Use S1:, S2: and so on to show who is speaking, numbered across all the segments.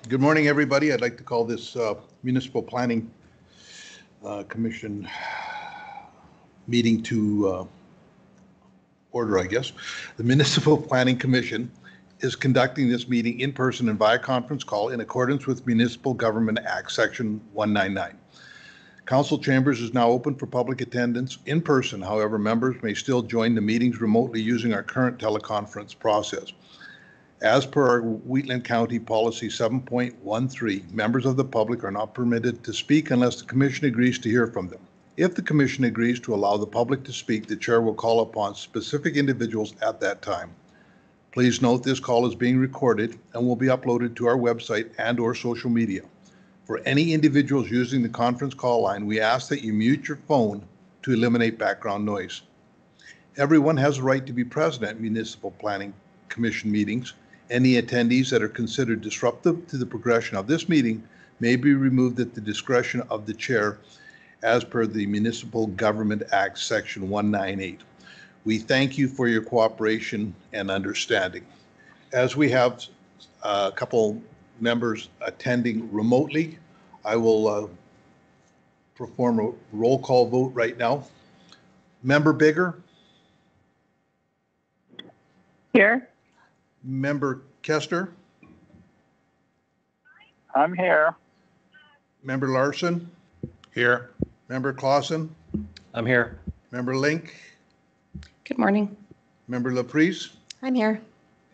S1: Good morning, everybody. I'd like to call this Municipal Planning Commission meeting to order, I guess. The Municipal Planning Commission is conducting this meeting in person and via conference call in accordance with Municipal Government Act, Section 199. Council chambers is now open for public attendance in person. However, members may still join the meetings remotely using our current teleconference process. As per our Wheatland County Policy 7.13, members of the public are not permitted to speak unless the Commission agrees to hear from them. If the Commission agrees to allow the public to speak, the Chair will call upon specific individuals at that time. Please note this call is being recorded and will be uploaded to our website and/or social media. For any individuals using the conference call line, we ask that you mute your phone to eliminate background noise. Everyone has a right to be present at Municipal Planning Commission meetings. Any attendees that are considered disruptive to the progression of this meeting may be removed at the discretion of the chair as per the Municipal Government Act, Section 198. We thank you for your cooperation and understanding. As we have a couple members attending remotely, I will perform a roll call vote right now. Member Bigger?
S2: Here.
S1: Member Kester?
S2: I'm here.
S1: Member Larson?
S3: Here.
S1: Member Clausen?
S3: I'm here.
S1: Member Link?
S4: Good morning.
S1: Member Laprise?
S4: I'm here.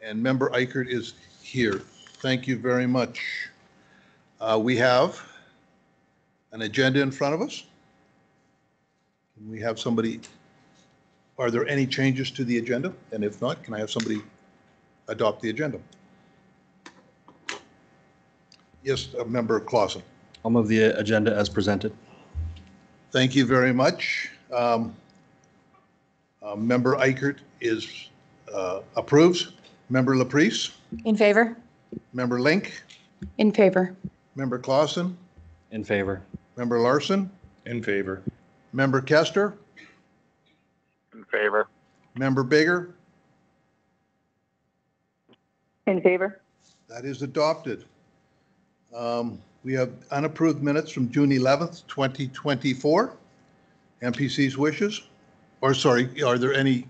S1: And Member Eichert is here. Thank you very much. We have an agenda in front of us. Can we have somebody, are there any changes to the agenda? And if not, can I have somebody adopt the agenda? Yes, Member Clausen.
S3: I'll move the agenda as presented.
S1: Thank you very much. Member Eichert approves. Member Laprise?
S4: In favor?
S1: Member Link?
S4: In favor.
S1: Member Clausen?
S3: In favor.
S1: Member Larson?
S3: In favor.
S1: Member Kester?
S2: In favor.
S1: Member Bigger?
S2: In favor.
S1: That is adopted. We have unapproved minutes from June 11th, 2024. MPC's wishes? Or sorry, are there any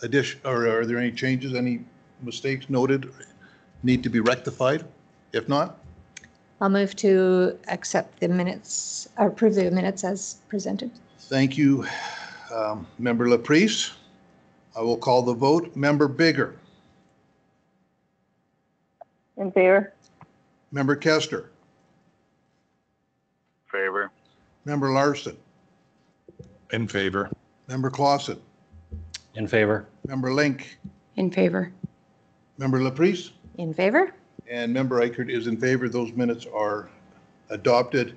S1: are there any changes, any mistakes noted, need to be rectified? If not?
S4: I'll move to accept the minutes, or approve the minutes as presented.
S1: Thank you, Member Laprise. I will call the vote. Member Bigger?
S2: In favor.
S1: Member Kester?
S2: Favor.
S1: Member Larson?
S3: In favor.
S1: Member Clausen?
S3: In favor.
S1: Member Link?
S4: In favor.
S1: Member Laprise?
S4: In favor?
S1: And Member Eichert is in favor. Those minutes are adopted.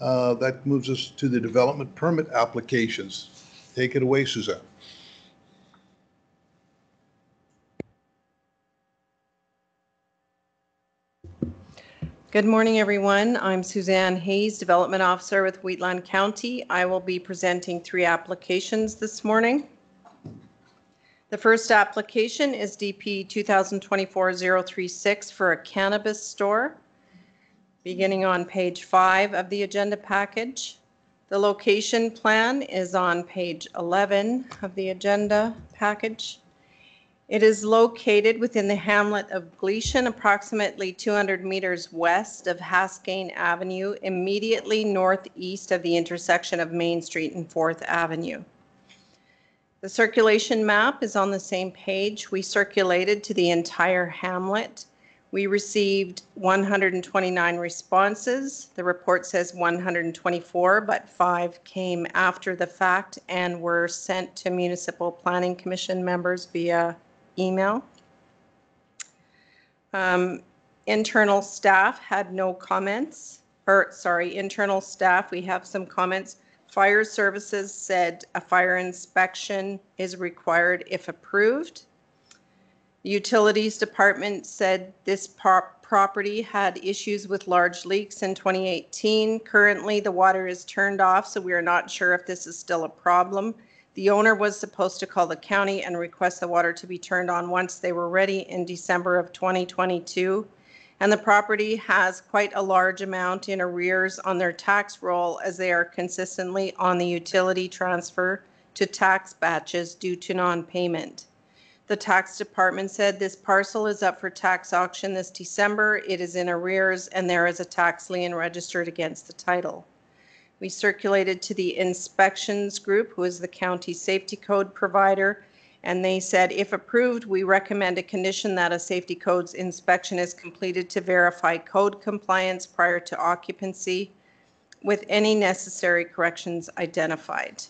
S1: That moves us to the development permit applications. Take it away, Suzanne.
S5: Good morning, everyone. I'm Suzanne Hayes, Development Officer with Wheatland County. I will be presenting 3 applications this morning. The first application is DP 2024-036 for a cannabis store, beginning on page 5 of the agenda package. The location plan is on page 11 of the agenda package. It is located within the hamlet of Gleason, approximately 200 meters west of Haskayne Avenue, immediately northeast of the intersection of Main Street and 4th Avenue. The circulation map is on the same page. We circulated to the entire hamlet. We received 129 responses. The report says 124, but 5 came after the fact and were sent to Municipal Planning Commission members via email. Internal staff had no comments, internal staff, we have some comments. Fire services said a fire inspection is required if approved. The utilities department said this property had issues with large leaks in 2018. Currently, the water is turned off, so we are not sure if this is still a problem. The owner was supposed to call the county and request the water to be turned on once they were ready in December of 2022. and the property has quite a large amount in arrears on their tax roll as they are consistently on the utility transfer to tax batches due to non-payment. The tax department said this parcel is up for tax auction this December. It is in arrears and there is a tax lien registered against the title. We circulated to the inspections group, who is the county safety code provider, and they said, if approved, we recommend a condition that a safety codes inspection is completed to verify code compliance prior to occupancy with any necessary corrections identified.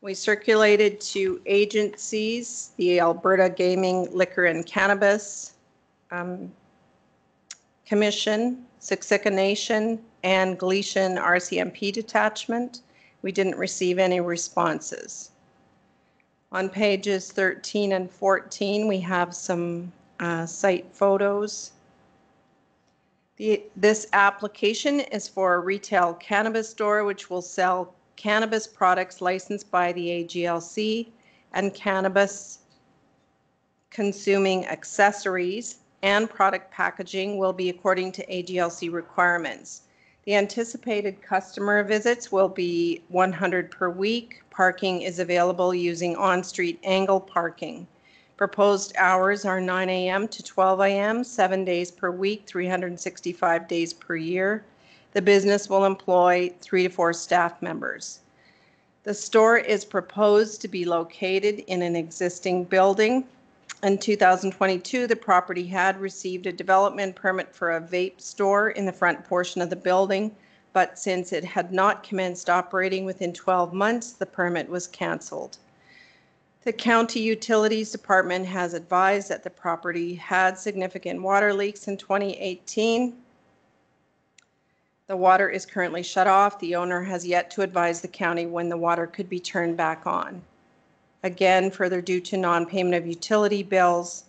S5: We circulated to agencies, the Alberta Gaming, Liquor and Cannabis Commission, Siksika Nation, and Galician RCMP detachment. We didn't receive any responses. On pages 13 and 14, we have some site photos. This application is for a retail cannabis store which will sell cannabis products licensed by the AGLC and cannabis consuming accessories and product packaging will be according to AGLC requirements. The anticipated customer visits will be 100 per week. Parking is available using on-street angle parking. Proposed hours are 9 a.m. to 12 a.m., 7 days per week, 365 days per year. The business will employ 3 to 4 staff members. The store is proposed to be located in an existing building. In 2022, the property had received a development permit for a vape store in the front portion of the building, but since it had not commenced operating within 12 months, the permit was canceled. The County Utilities Department has advised that the property had significant water leaks in 2018. The water is currently shut off. The owner has yet to advise the county when the water could be turned back on. Again, further due to non-payment of utility bills,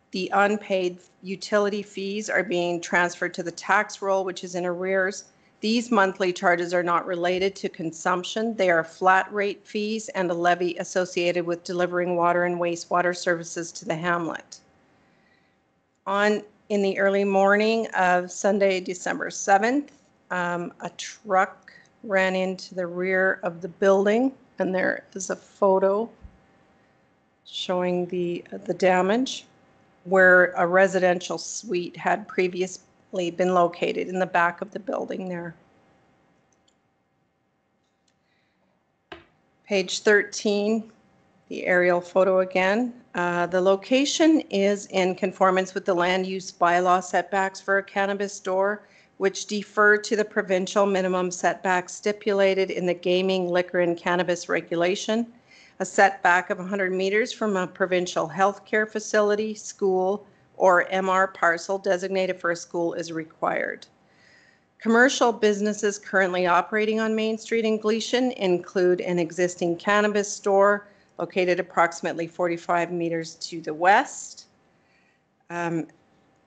S5: the unpaid utility fees are being transferred to the tax roll, which is in arrears. These monthly charges are not related to consumption. They are flat rate fees and a levy associated with delivering water and wastewater services to the hamlet. In the early morning of Sunday, December 7th, a truck ran into the rear of the building, and there is a photo showing the damage where a residential suite had previously been located in the back of the building there. Page 13, the aerial photo again. The location is in conformance with the land use bylaw setbacks for a cannabis store, which defer to the provincial minimum setbacks stipulated in the gaming, liquor, and cannabis regulation. A setback of 100 meters from a provincial healthcare facility, school, or MR parcel designated for a school is required. Commercial businesses currently operating on Main Street in Galician include an existing cannabis store located approximately 45 meters to the west,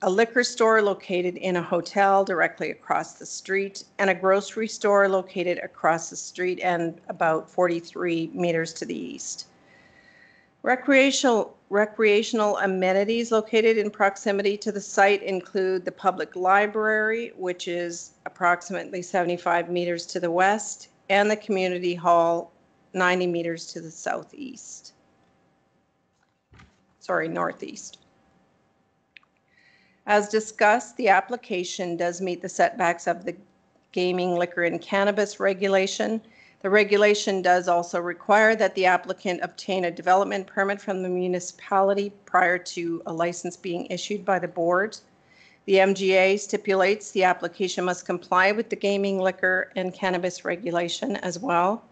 S5: a liquor store located in a hotel directly across the street, and a grocery store located across the street and about 43 meters to the east. Recreational amenities located in proximity to the site include the public library, which is approximately 75 meters to the west, and the community hall, 90 meters to the northeast. As discussed, the application does meet the setbacks of the gaming, liquor, and cannabis regulation. The regulation does also require that the applicant obtain a development permit from the municipality prior to a license being issued by the board. The MGA stipulates the application must comply with the gaming, liquor, and cannabis regulation as well.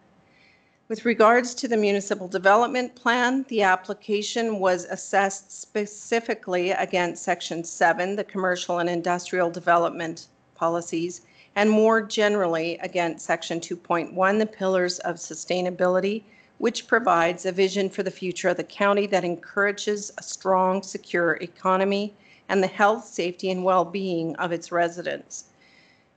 S5: With regards to the municipal development plan, the application was assessed specifically against Section 7, the commercial and industrial development policies, and more generally against Section 2.1, the pillars of sustainability, which provides a vision for the future of the county that encourages a strong, secure economy and the health, safety, and well-being of its residents.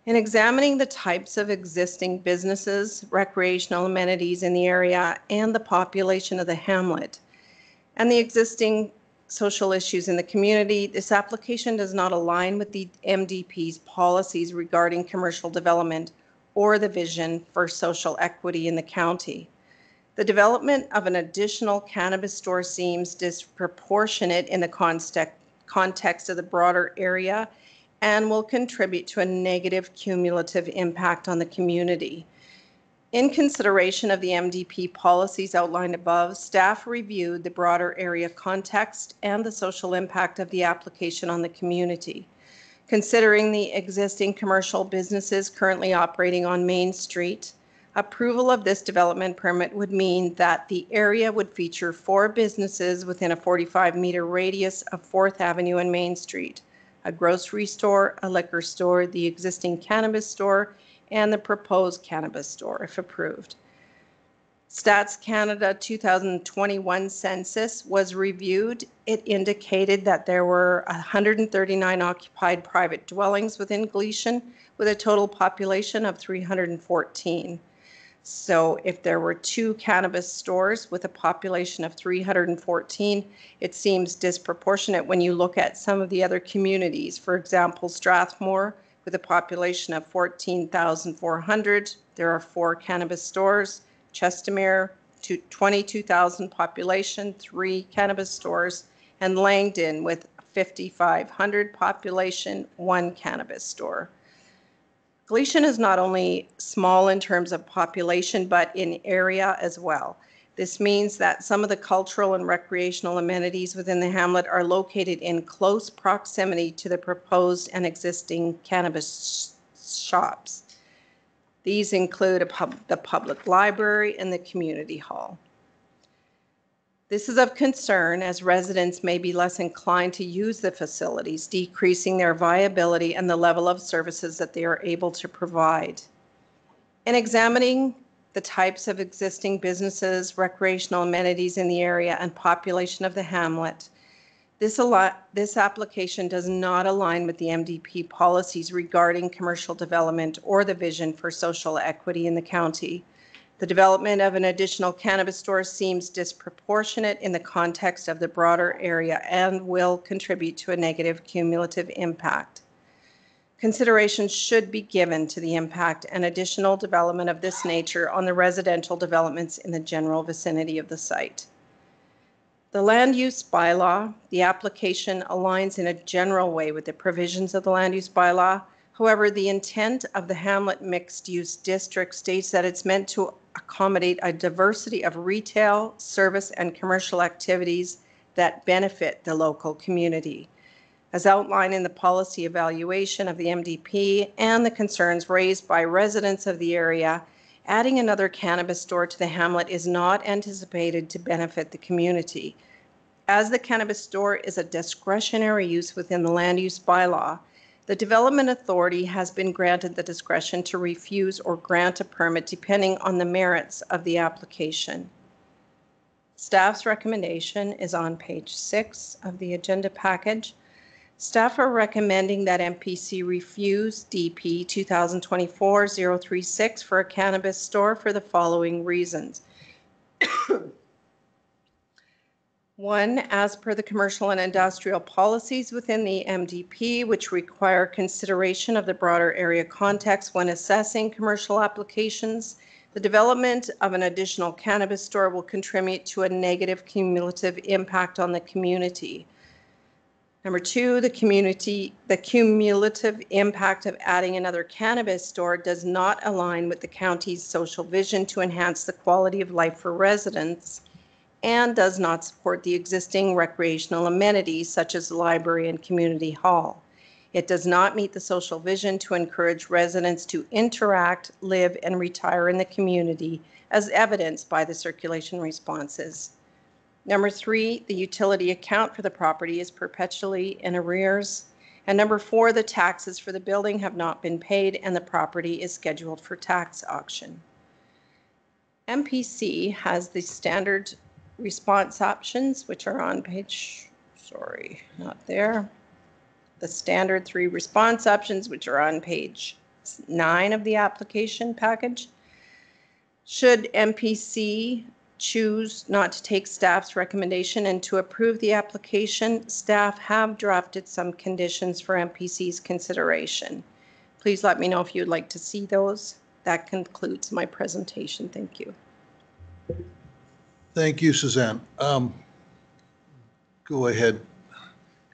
S5: In examining the types of existing businesses, recreational amenities in the area, and the population of the hamlet, and the existing social issues in the community. This application does not align with the MDP's policies regarding commercial development or the vision for social equity in the county. The development of an additional cannabis store seems disproportionate in the context of the broader area and will contribute to a negative cumulative impact on the community. In consideration of the MDP policies outlined above, staff reviewed the broader area context and the social impact of the application on the community. Considering the existing commercial businesses currently operating on Main Street, approval of this development permit would mean that the area would feature 4 businesses within a 45-meter radius of 4th Avenue and Main Street: a grocery store, a liquor store, the existing cannabis store, and the proposed cannabis store, if approved. Stats Canada 2021 census was reviewed. It indicated that there were 139 occupied private dwellings within Gleason, with a total population of 314. So if there were 2 cannabis stores with a population of 314, it seems disproportionate when you look at some of the other communities. For example, Strathmore, with a population of 14,400, there are 4 cannabis stores. Chestermere, 22,000 population, 3 cannabis stores. And Langdon, with 5,500 population, 1 cannabis store. Gleason is not only small in terms of population, but in area as well. This means that some of the cultural and recreational amenities within the hamlet are located in close proximity to the proposed and existing cannabis shops. These include the public library and the community hall. This is of concern as residents may be less inclined to use the facilities, decreasing their viability and the level of services that they are able to provide. In examining the types of existing businesses, recreational amenities in the area, and population of the hamlet, this application does not align with the MDP policies regarding commercial development or the vision for social equity in the county. The development of an additional cannabis store seems disproportionate in the context of the broader area and will contribute to a negative cumulative impact. Consideration should be given to the impact and additional development of this nature on the residential developments in the general vicinity of the site. The land use bylaw, the application aligns in a general way with the provisions of the land use bylaw. However, the intent of the Hamlet Mixed Use District states that it's meant to accommodate a diversity of retail, service, and commercial activities that benefit the local community. As outlined in the policy evaluation of the MDP and the concerns raised by residents of the area, adding another cannabis store to the hamlet is not anticipated to benefit the community. As the cannabis store is a discretionary use within the land use bylaw, the Development Authority has been granted the discretion to refuse or grant a permit depending on the merits of the application. Staff's recommendation is on page 6 of the agenda package. Staff are recommending that MPC refuse DP 2024-036 for a cannabis store for the following reasons. 1, as per the commercial and industrial policies within the MDP, which require consideration of the broader area context when assessing commercial applications, the development of an additional cannabis store will contribute to a negative cumulative impact on the community. Number 2, the cumulative impact of adding another cannabis store does not align with the county's social vision to enhance the quality of life for residents and does not support the existing recreational amenities such as the library and community hall. It does not meet the social vision to encourage residents to interact, live, and retire in the community, as evidenced by the circulation responses. Number 3, the utility account for the property is perpetually in arrears. And number 4, the taxes for the building have not been paid and the property is scheduled for tax auction. MPC has the standard response options, which are on page, the standard 3 response options, which are on page 9 of the application package. Should MPC choose not to take staff's recommendation and to approve the application, staff have drafted some conditions for MPC's consideration. Please let me know if you'd like to see those. That concludes my presentation. Thank you.
S1: Thank you, Suzanne. Go ahead,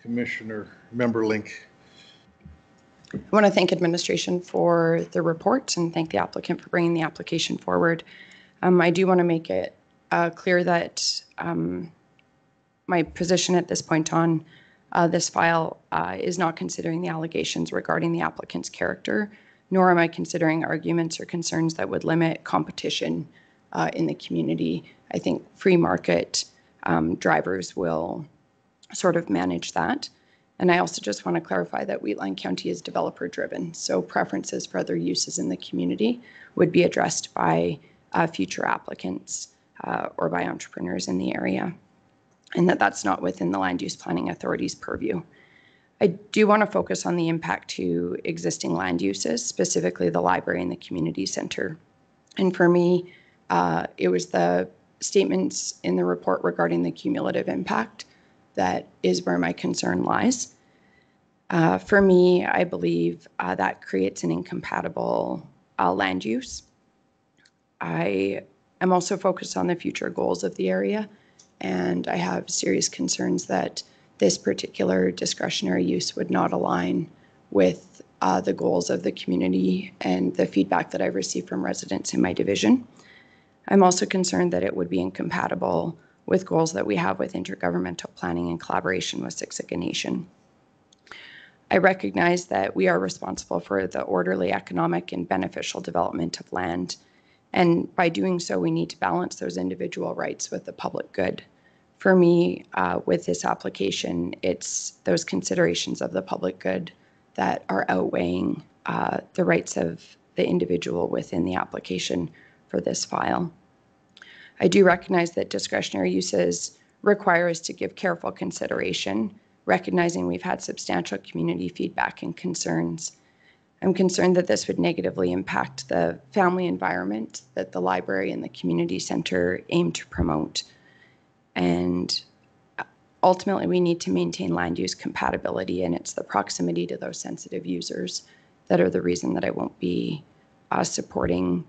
S1: Commissioner Member Link.
S6: I want to thank administration for the report and thank the applicant for bringing the application forward. I do want to make it clear that my position at this point on this file is not considering the allegations regarding the applicant's character, nor am I considering arguments or concerns that would limit competition in the community. I think free market drivers will sort of manage that. And I also just want to clarify that Wheatland County is developer driven. So preferences for other uses in the community would be addressed by future applicants or by entrepreneurs in the area, and that's not within the Land Use Planning Authority's purview. I do want to focus on the impact to existing land uses, specifically the library and the community center. And for me, it was the statements in the report regarding the cumulative impact that is where my concern lies. For me, I believe that creates an incompatible land use. I am also focused on the future goals of the area, and I have serious concerns that this particular discretionary use would not align with the goals of the community and the feedback that I've received from residents in my division. I'm also concerned that it would be incompatible with goals that we have with intergovernmental planning and collaboration with Siksika Nation. I recognize that we are responsible for the orderly, economic, and beneficial development of land. And by doing so, we need to balance those individual rights with the public good. For me, with this application, it's those considerations of the public good that are outweighing the rights of the individual within the application for this file. I do recognize that discretionary uses require us to give careful consideration, recognizing we've had substantial community feedback and concerns. I'm concerned that this would negatively impact the family environment that the library and the community center aim to promote. And ultimately, we need to maintain land use compatibility, and it's the proximity to those sensitive users that are the reason that I won't be supporting,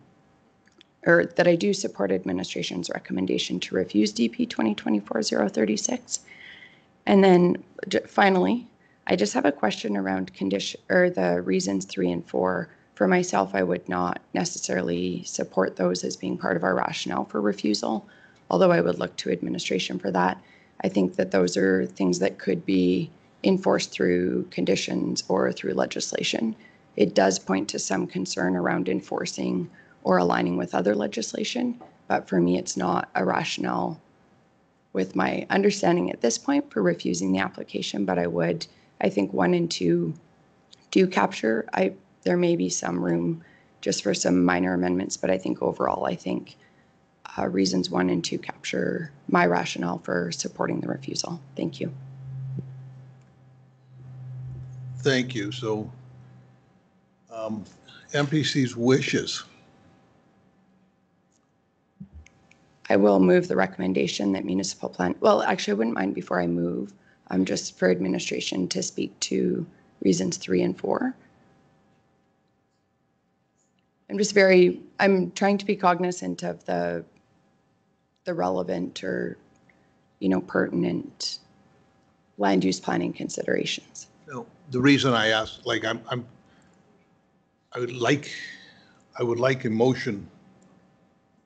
S6: or that I do support administration's recommendation to refuse DP 2024-036. And then finally, I just have a question around condition or the reasons 3 and 4. For myself, I would not necessarily support those as being part of our rationale for refusal, although I would look to administration for that. I think that those are things that could be enforced through conditions or through legislation. It does point to some concern around enforcing or aligning with other legislation, but for me, it's not a rationale with my understanding at this point for refusing the application, but I think 1 and 2 do capture. There may be some room just for some minor amendments, but I think overall, reasons 1 and 2 capture my rationale for supporting the refusal. Thank you.
S1: Thank you. So MPC's wishes.
S6: I will move the recommendation that municipal plan, well, actually, I wouldn't mind before I move, just for administration to speak to reasons 3 and 4. I'm trying to be cognizant of the relevant or, pertinent land use planning considerations.
S1: No, the reason I asked, I would like a motion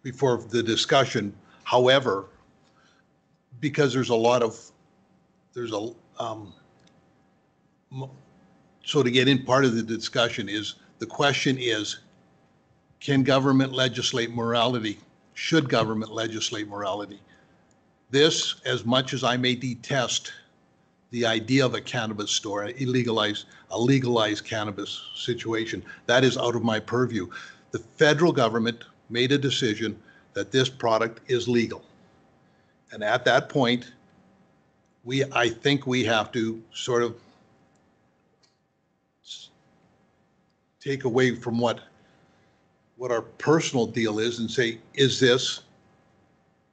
S1: before the discussion. However, because so to get in, part of the discussion is, the question is, can government legislate morality? Should government legislate morality? This, as much as I may detest the idea of a cannabis store, a legalized cannabis situation, that is out of my purview. The federal government made a decision that this product is legal. And at that point, I think we have to sort of take away from what our personal deal is and say, is this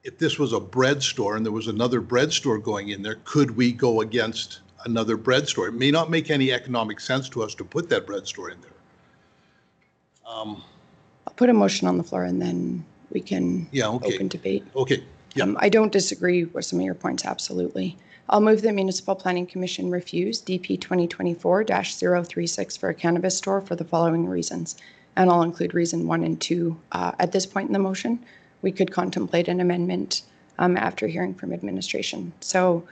S1: if this was a bread store and there was another bread store going in there, could we go against another bread store? It may not make any economic sense to us to put that bread store in there.
S6: I'll put a motion on the floor and then we can
S1: Yeah, okay.
S6: open debate.
S1: Okay, yeah.
S6: I don't disagree with some of your points, absolutely. I'll move the Municipal Planning Commission refuse DP 2024-036 for a cannabis store for the following reasons. And I'll include reason 1 and 2 at this point in the motion. We could contemplate an amendment after hearing from administration. So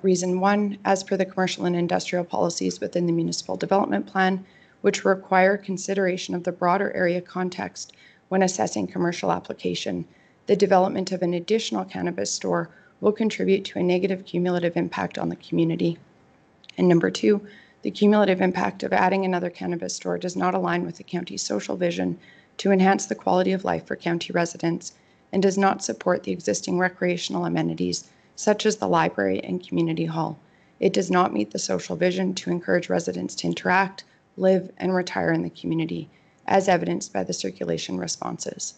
S6: reason 1, as per the commercial and industrial policies within the municipal development plan, which require consideration of the broader area context when assessing commercial application, the development of an additional cannabis store will contribute to a negative cumulative impact on the community. And number 2, the cumulative impact of adding another cannabis store does not align with the county's social vision to enhance the quality of life for county residents and does not support the existing recreational amenities such as the library and community hall. It does not meet the social vision to encourage residents to interact, live, and retire in the community, as evidenced by the circulation responses.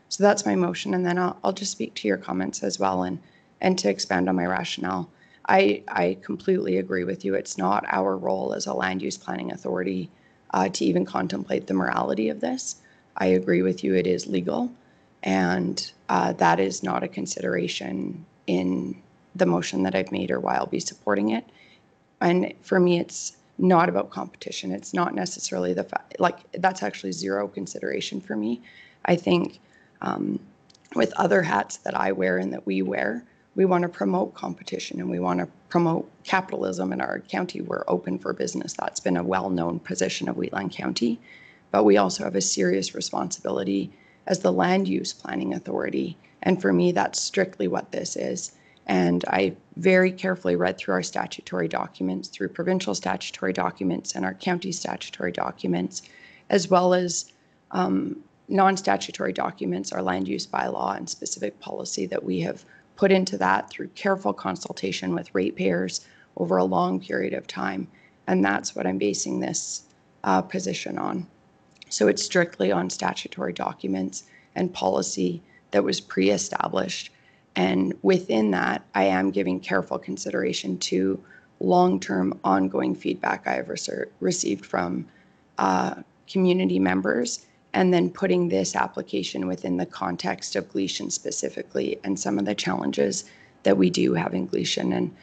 S6: So that's my motion, and then I'll just speak to your comments as well and to expand on my rationale. I completely agree with you. It's not our role as a land use planning authority to even contemplate the morality of this. I agree with you, it is legal, and that is not a consideration in the motion that I've made or why I'll be supporting it. And for me, it's not about competition. It's not necessarily the fact, like, that's actually zero consideration for me. I think with other hats that I wear and that we wear, we want to promote competition and we want to promote capitalism in our county. We're open for business. That's been a well-known position of Wheatland County. But we also have a serious responsibility as the land use planning authority. And for me, that's strictly what this is. And I very carefully read through our statutory documents, through provincial statutory documents and our county statutory documents, as well as non-statutory documents, our land use bylaw and specific policy that we have put into that through careful consultation with ratepayers over a long period of time. And that's what I'm basing this position on. So it's strictly on statutory documents and policy that was pre-established. And within that, I am giving careful consideration to long-term ongoing feedback I have received from community members, and then putting this application within the context of Gleason specifically and some of the challenges that we do have in Gleason. And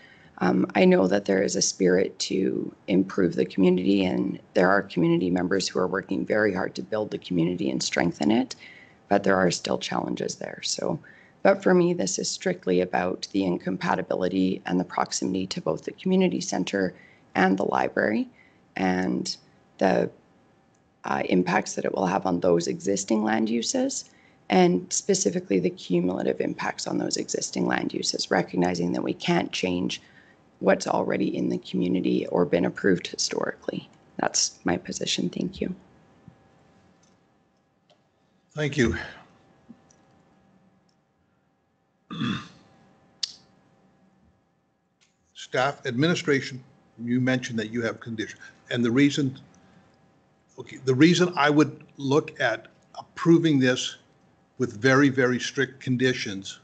S6: I know that there is a spirit to improve the community, and there are community members who are working very hard to build the community and strengthen it, but there are still challenges there. So, but for me, this is strictly about the incompatibility and the proximity to both the community center and the library, and the impacts that it will have on those existing land uses, and specifically the cumulative impacts on those existing land uses, recognizing that we can't change what's already in the community or been approved historically. That's my position. Thank you.
S1: Thank you. Staff, administration, you mentioned that you have conditions. And the reason I would look at approving this with very, very strict conditions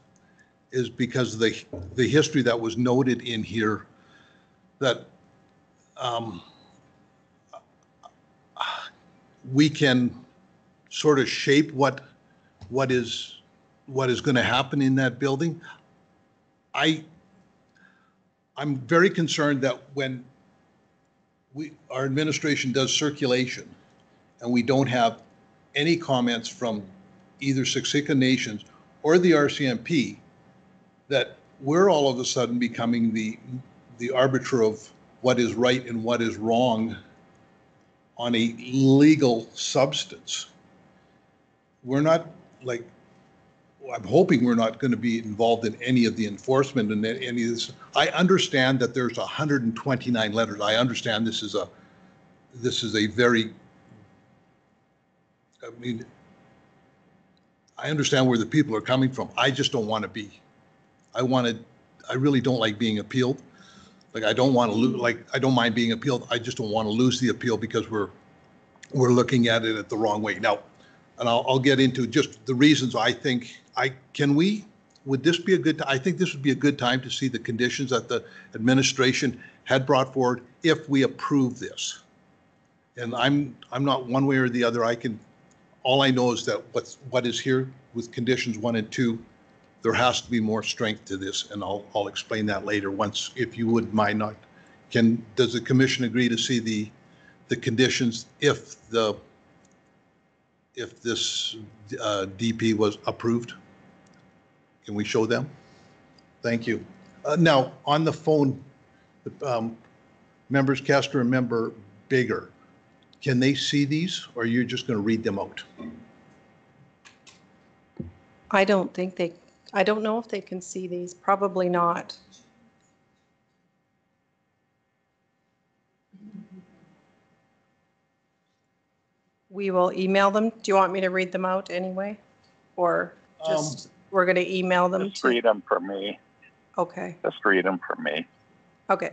S1: is because the history that was noted in here, that we can sort of shape what is going to happen in that building. I'm very concerned that when our administration does circulation and we don't have any comments from either Siksika Nations or the RCMP, that we're all of a sudden becoming the arbiter of what is right and what is wrong on a legal substance. We're not, like, I'm hoping we're not going to be involved in any of the enforcement and any of this. I understand that there's 129 letters. I understand this is a very, I mean, I understand where the people are coming from. I just don't want to be. I really don't like being appealed. Like, I don't want to lose, like, I don't mind being appealed. I just don't want to lose the appeal because we're looking at it the wrong way. Now, and I'll get into just the reasons I think can we would this be a good, I think this would be a good time to see the conditions that the administration had brought forward if we approve this. And I'm not one way or the other. All I know is that what is here with conditions 1 and 2, there has to be more strength to this, and I'll explain that later once, if you wouldn't mind. Does the commission agree to see the conditions if this DP was approved? Can we show them? Thank you. Now, on the phone, members Kester and member Bigger, can they see these, or are you just going to read them out?
S5: I don't know if they can see these. Probably not. We will email them. Do you want me to read them out anyway? Or just, we're going to email them
S2: Just read them for me.
S5: Okay.
S2: Just read them for me.
S5: Okay.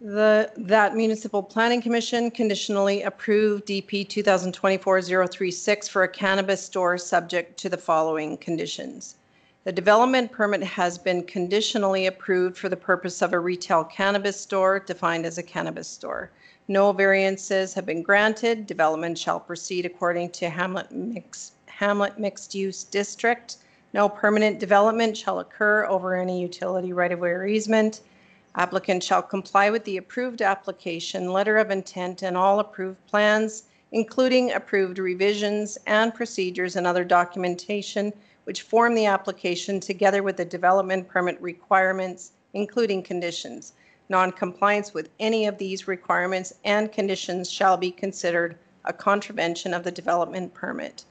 S5: That Municipal Planning Commission conditionally approved DP 2024-036 for a cannabis store subject to the following conditions. The development permit has been conditionally approved for the purpose of a retail cannabis store defined as a cannabis store. No variances have been granted. Development shall proceed according to Hamlet Mixed Use District. No permanent development shall occur over any utility right-of-way or easement. Applicant shall comply with the approved application, letter of intent, and all approved plans, including approved revisions and procedures and other documentation which form the application, together with the development permit requirements, including conditions. Non-compliance with any of these requirements and conditions shall be considered a contravention of the development permit.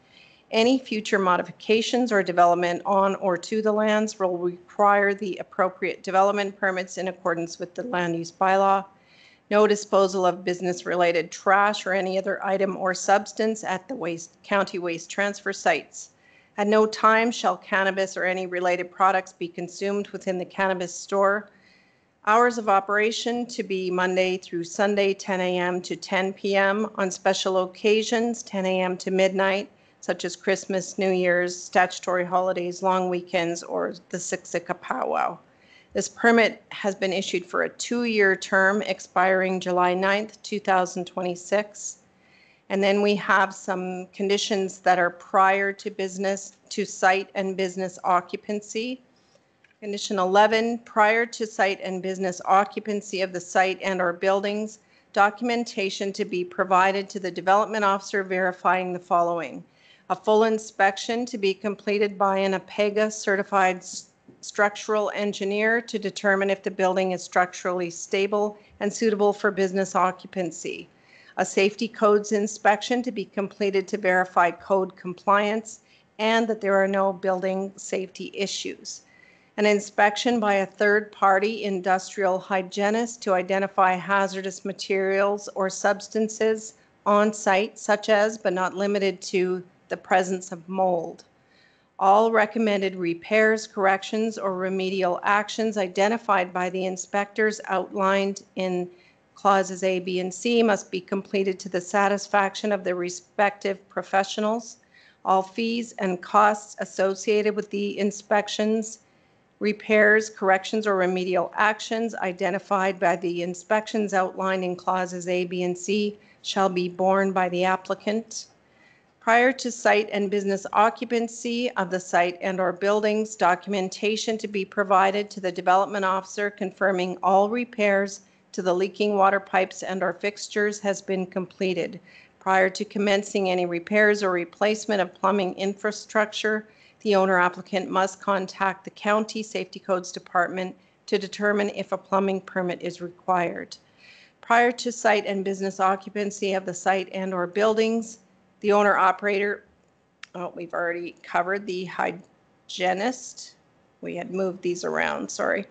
S5: Any future modifications or development on or to the lands will require the appropriate development permits in accordance with the land use bylaw. No disposal of business-related trash or any other item or substance at the county waste transfer sites. At no time shall cannabis or any related products be consumed within the cannabis store. Hours of operation to be Monday through Sunday, 10 a.m. to 10 p.m. On special occasions, 10 a.m. to midnight, such as Christmas, New Year's, statutory holidays, long weekends, or the Siksika powwow. This permit has been issued for a 2-year term expiring July 9th, 2026. And then we have some conditions that are prior to site and business occupancy. Condition 11, prior to site and business occupancy of the site and or buildings, documentation to be provided to the development officer verifying the following. A full inspection to be completed by an APEGA certified structural engineer to determine if the building is structurally stable and suitable for business occupancy. A safety codes inspection to be completed to verify code compliance and that there are no building safety issues. An inspection by a third-party industrial hygienist to identify hazardous materials or substances on site, such as, but not limited to, the presence of mold. All recommended repairs, corrections, or remedial actions identified by the inspectors outlined in clauses A, B, and C must be completed to the satisfaction of the respective professionals. All fees and costs associated with the inspections, repairs, corrections, or remedial actions identified by the inspections outlined in clauses A, B, and C shall be borne by the applicant. Prior to site and business occupancy of the site and or buildings, documentation to be provided to the development officer confirming all repairs to the leaking water pipes and or fixtures has been completed. Prior to commencing any repairs or replacement of plumbing infrastructure, the owner applicant must contact the county safety codes department to determine if a plumbing permit is required. Prior to site and business occupancy of the site and or buildings, the owner operator, we've already covered the hygienist. We had moved these around, sorry.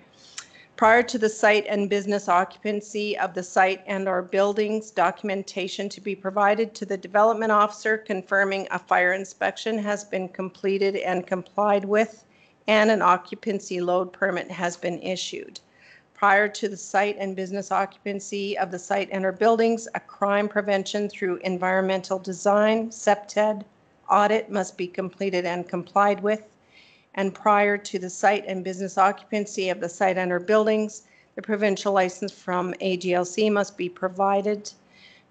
S5: Prior to the site and business occupancy of the site and or buildings, documentation to be provided to the development officer confirming a fire inspection has been completed and complied with, and an occupancy load permit has been issued. Prior to the site and business occupancy of the site and or buildings, a crime prevention through environmental design, CPTED, audit must be completed and complied with, and prior to the site and business occupancy of the site and/or buildings, the provincial license from AGLC must be provided.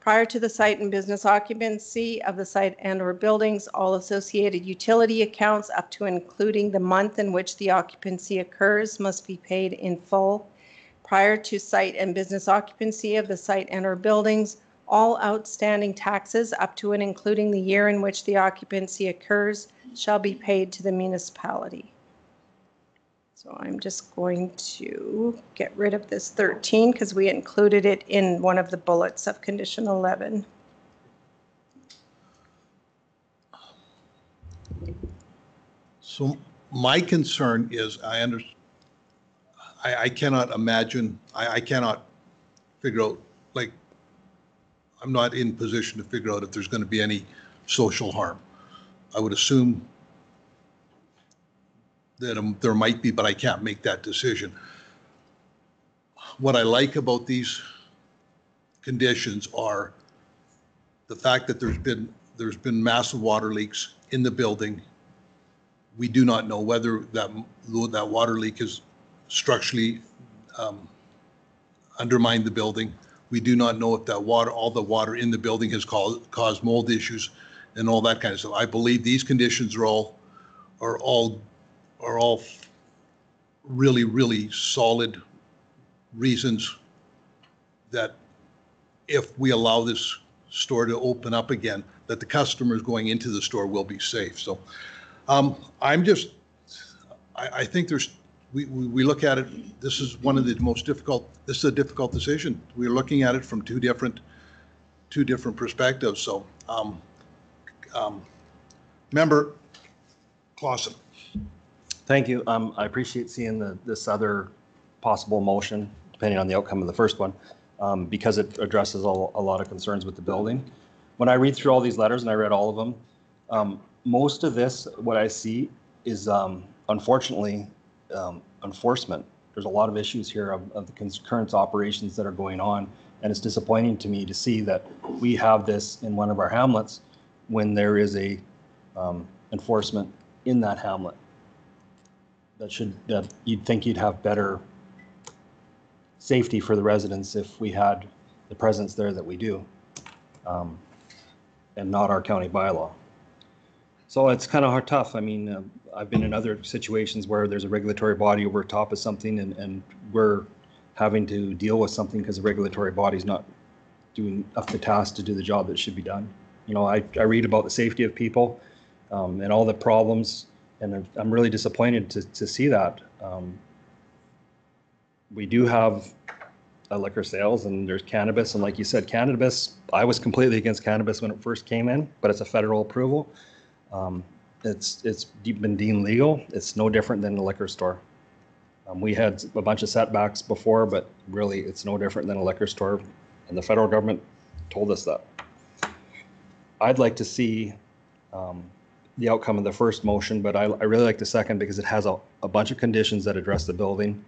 S5: Prior to the site and business occupancy of the site and/or buildings, all associated utility accounts up to and including the month in which the occupancy occurs must be paid in full. Prior to site and business occupancy of the site and/or buildings, all outstanding taxes up to and including the year in which the occupancy occurs shall be paid to the municipality. So I'm just going to get rid of this 13 because we included it in one of the bullets of condition 11.
S1: So my concern is I cannot imagine, I cannot figure out, like, I'm not in position to figure out if there's going to be any social harm. I would assume that there might be, but I can't make that decision. What I like about these conditions are the fact that there's been massive water leaks in the building. We do not know whether that water leak has structurally undermined the building. We do not know if all the water in the building has caused mold issues and all that kind of stuff. I believe these conditions are all really, really solid reasons that if we allow this store to open up again, that the customers going into the store will be safe. So I think we look at it, this is one of the most difficult, this is a difficult decision. We're looking at it from two different perspectives. So Member Clausen.
S3: Thank you. I appreciate seeing this other possible motion, depending on the outcome of the first one, because it addresses a lot of concerns with the building. When I read through all these letters, and I read all of them, most of this, what I see is, unfortunately, enforcement. There's a lot of issues here of the current operations that are going on, and it's disappointing to me to see that we have this in one of our hamlets when there is a enforcement in that hamlet. That you'd think you'd have better safety for the residents if we had the presence there that we do, and not our county bylaw. So it's kind of tough. I mean, I've been in other situations where there's a regulatory body over top of something, and we're having to deal with something because the regulatory body's not doing up the task to do the job that should be done. You know, I read about the safety of people and all the problems, and I'm really disappointed to see that. We do have liquor sales, and there's cannabis, and like you said, cannabis, I was completely against cannabis when it first came in, but it's a federal approval. It's been deemed legal. It's no different than a liquor store. We had a bunch of setbacks before, but really it's no different than a liquor store, and the federal government told us that. I'd like to see the outcome of the first motion, but I really like the second because it has a bunch of conditions that address the building.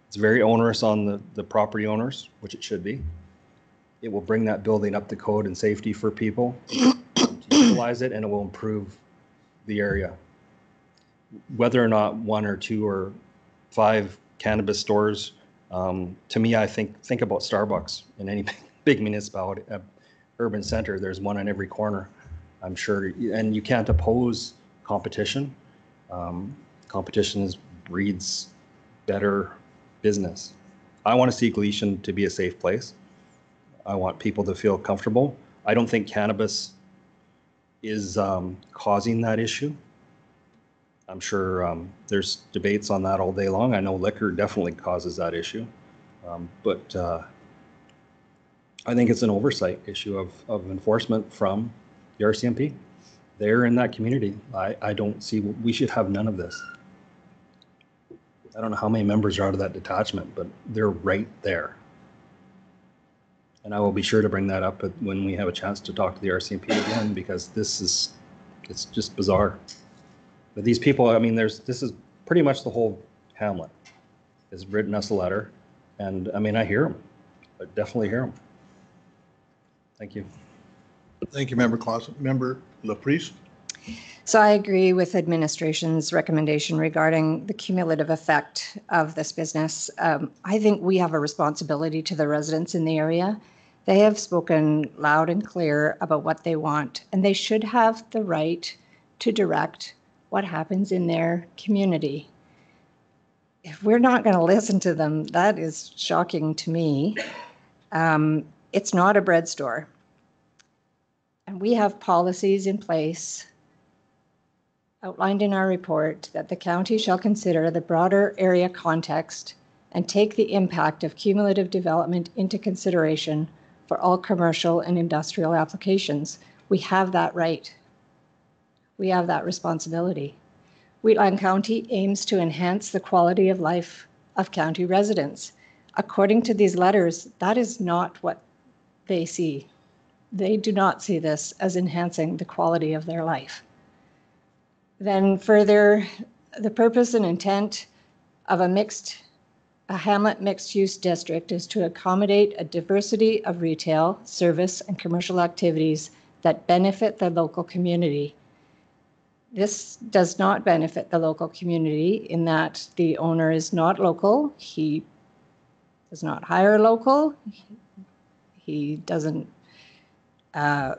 S3: It's very onerous on the property owners, which it should be. It will bring that building up to code and safety for people to utilize it, and it will improve the area. Whether or not 1 or 2 or 5 cannabis stores, to me, I think about Starbucks in any big municipality, urban center. There's one on every corner, I'm sure, and you can't oppose competition. Competition breeds better business. I want to see Gleason to be a safe place. I want people to feel comfortable. I don't think cannabis is causing that issue. I'm sure there's debates on that all day long. I know liquor definitely causes that issue, but I think it's an oversight issue of enforcement from the RCMP. They're in that community. I don't see, we should have none of this. I don't know how many members are out of that detachment, but they're right there. And I will be sure to bring that up when we have a chance to talk to the RCMP again, because it's just bizarre. But these people, I mean, this is pretty much the whole hamlet has written us a letter, and I mean, I hear them. I definitely hear them. Thank you.
S1: Thank you, Member Clausen. Member LaPriest.
S4: So I agree with administration's recommendation regarding the cumulative effect of this business. I think we have a responsibility to the residents in the area. They have spoken loud and clear about what they want, and they should have the right to direct what happens in their community. If we're not going to listen to them, that is shocking to me. It's not a bread store. And we have policies in place outlined in our report that the county shall consider the broader area context and take the impact of cumulative development into consideration for all commercial and industrial applications. We have that right. We have that responsibility. Wheatland County aims to enhance the quality of life of county residents. According to these letters, that is not what they see. They do not see this as enhancing the quality of their life. Then further, the purpose and intent of a hamlet mixed-use district is to accommodate a diversity of retail, service, and commercial activities that benefit the local community. This does not benefit the local community in that the owner is not local. He does not hire local. He doesn't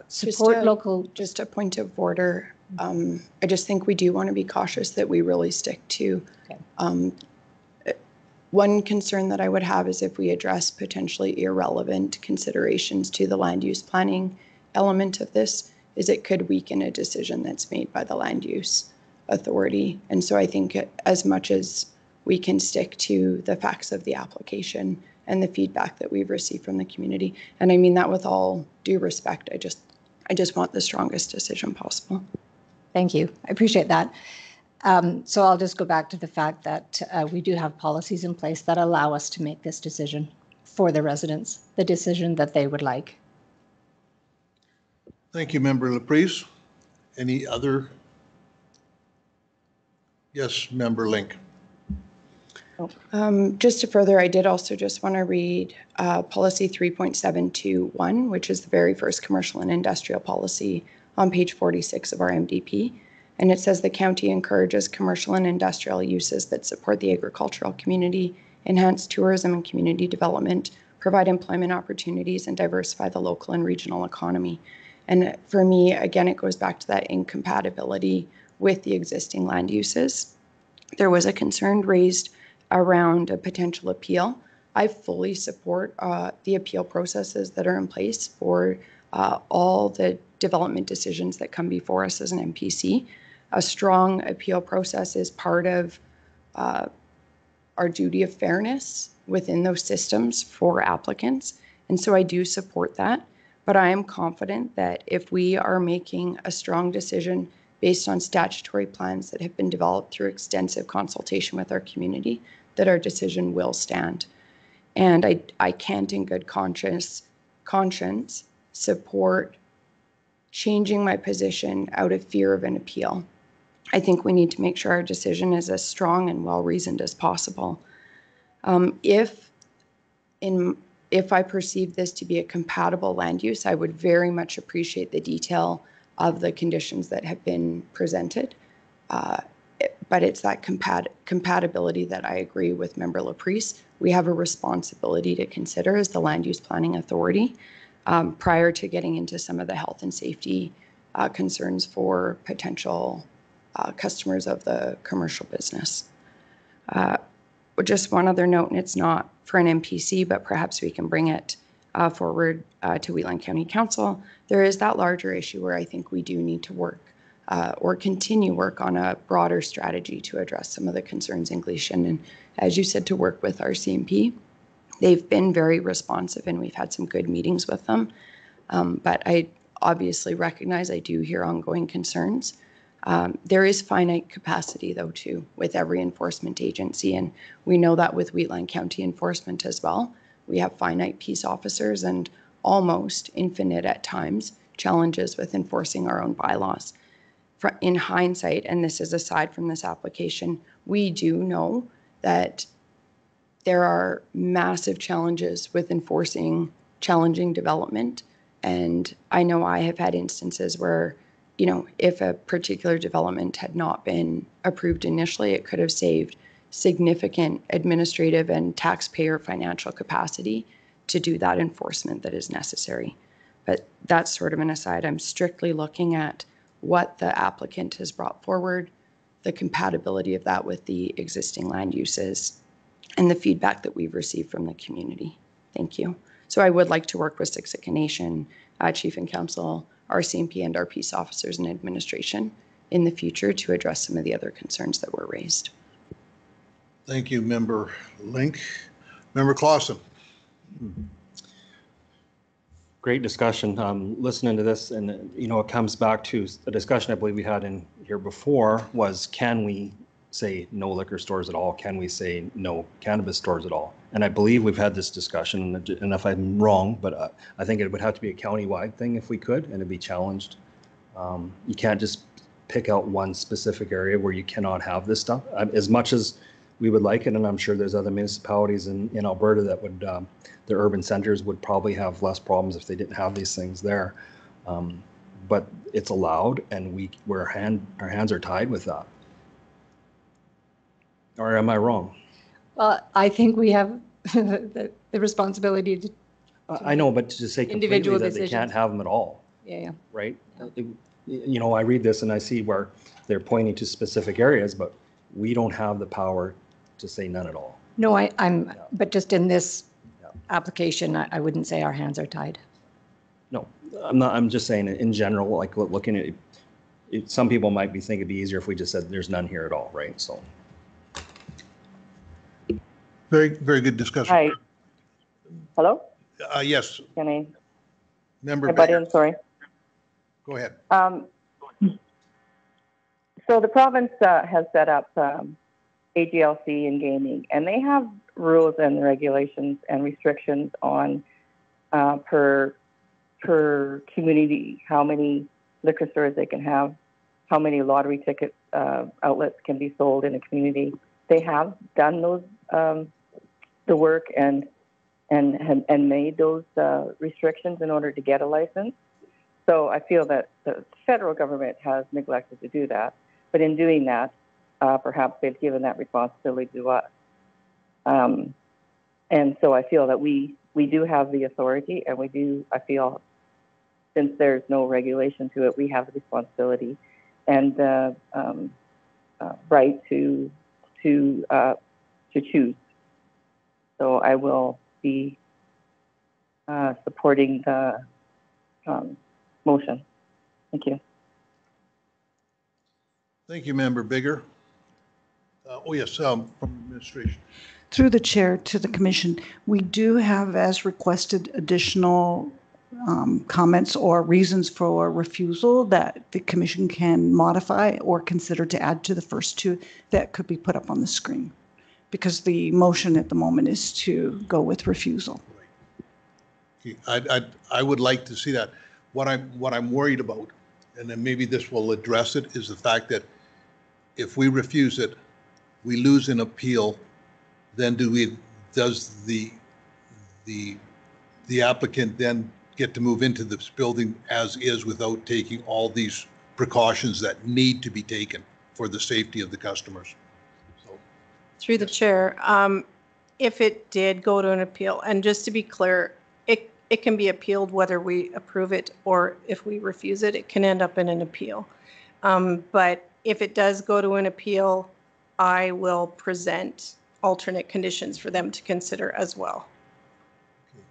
S4: support local.
S6: Just a point of order. I just think we do want to be cautious that we really stick to.
S4: Okay.
S6: One concern that I would have is if we address potentially irrelevant considerations to the land use planning element of this, is it could weaken a decision that's made by the land use authority. And so I think as much as we can stick to the facts of the application and the feedback that we've received from the community, and I mean that with all due respect, I just want the strongest decision possible.
S4: Thank you. I appreciate that. So I'll just go back to the fact that we do have policies in place that allow us to make this decision for the residents, the decision that they would like.
S1: Thank you, Member Laprise. Any other? Yes, Member Link.
S6: Just to further, I did also just want to read policy 3.721, which is the very first commercial and industrial policy on page 46 of our MDP. And it says the county encourages commercial and industrial uses that support the agricultural community, enhance tourism and community development, provide employment opportunities, and diversify the local and regional economy. And for me, again, it goes back to that incompatibility with the existing land uses. There was a concern raised around a potential appeal. I fully support the appeal processes that are in place for all the development decisions that come before us as an MPC. A strong appeal process is part of our duty of fairness within those systems for applicants. And so I do support that. But I am confident that if we are making a strong decision based on statutory plans that have been developed through extensive consultation with our community, that our decision will stand. And I can't in good conscience support changing my position out of fear of an appeal. I think we need to make sure our decision is as strong and well-reasoned as possible. If I perceive this to be a compatible land use, I would very much appreciate the detail of the conditions that have been presented. But it's that compatibility that I agree with Member Laprise. We have a responsibility to consider as the Land Use Planning Authority prior to getting into some of the health and safety concerns for potential customers of the commercial business. Just one other note, and it's not for an MPC, but perhaps we can bring it forward to Wheatland County Council. There is that larger issue where I think we do need to work or continue work on a broader strategy to address some of the concerns in Gleason. And as you said, to work with our CMP. They've been very responsive and we've had some good meetings with them. But I obviously recognize I do hear ongoing concerns. There is finite capacity, though, too, with every enforcement agency. And we know that with Wheatland County Enforcement as well. We have finite peace officers and almost infinite at times challenges with enforcing our own bylaws. In hindsight, and this is aside from this application, we do know that there are massive challenges with enforcing challenging development. And I know I have had instances where if a particular development had not been approved initially, it could have saved significant administrative and taxpayer financial capacity to do that enforcement that is necessary. But that's sort of an aside. I'm strictly looking at what the applicant has brought forward, the compatibility of that with the existing land uses, and the feedback that we've received from the community. Thank you. So I would like to work with Siksika Nation, Chief and Council, RCMP, and our peace officers and administration in the future to address some of the other concerns that were raised.
S1: Thank you, Member Link. Member Clausen.
S3: Great discussion. Listening to this, and it comes back to a discussion I believe we had in here before was, can we say no liquor stores at all? Can we say no cannabis stores at all? And I believe we've had this discussion, and if I'm wrong, but I think it would have to be a county-wide thing if we could, and it'd be challenged. You can't just pick out one specific area where you cannot have this stuff. As much as we would like it, and I'm sure there's other municipalities in Alberta that would, the urban centers would probably have less problems if they didn't have these things there. But it's allowed, and our hands are tied with that. Or am I wrong?
S4: Well, I think we have the responsibility to.
S3: I know, but to say completely
S4: Individual
S3: that they can't have them at all,
S4: Yeah.
S3: right? I read this and I see where they're pointing to specific areas, but we don't have the power to say none at all.
S4: No, but just in this application, I wouldn't say our hands are tied.
S3: No, I'm not. I'm just saying in general, like looking at it, some people might be thinking it'd be easier if we just said there's none here at all, right? So.
S1: Very, very good discussion.
S7: Hi. Hello?
S1: Yes,
S7: Can I
S1: Member
S7: butt
S1: Baker.
S7: in? Sorry.
S1: Go ahead.
S7: So the province has set up AGLC in gaming, and they have rules and regulations and restrictions on per community, how many liquor stores they can have, how many lottery ticket outlets can be sold in a community. They have done those the work and made those restrictions in order to get a license. So I feel that the federal government has neglected to do that. But in doing that, perhaps they've given that responsibility to us. And so I feel that we do have the authority, and I feel, since there's no regulation to it, we have the responsibility and right to choose. So I will be supporting the motion. Thank you.
S1: Thank you, Member Bigger. Yes, from administration.
S8: Through the chair to the commission, we do have, as requested, additional comments or reasons for refusal that the commission can modify or consider to add to the first two that could be put up on the screen, because the motion at the moment is to go with refusal.
S1: I would like to see that. What I'm worried about, and then maybe this will address it, is the fact that if we refuse it, we lose an appeal. Then does the applicant then get to move into this building as is without taking all these precautions that need to be taken for the safety of the customers? So,
S5: Through the chair, if it did go to an appeal, and just to be clear, it can be appealed whether we approve it or if we refuse it, it can end up in an appeal. But if it does go to an appeal, I will present alternate conditions for them to consider as well.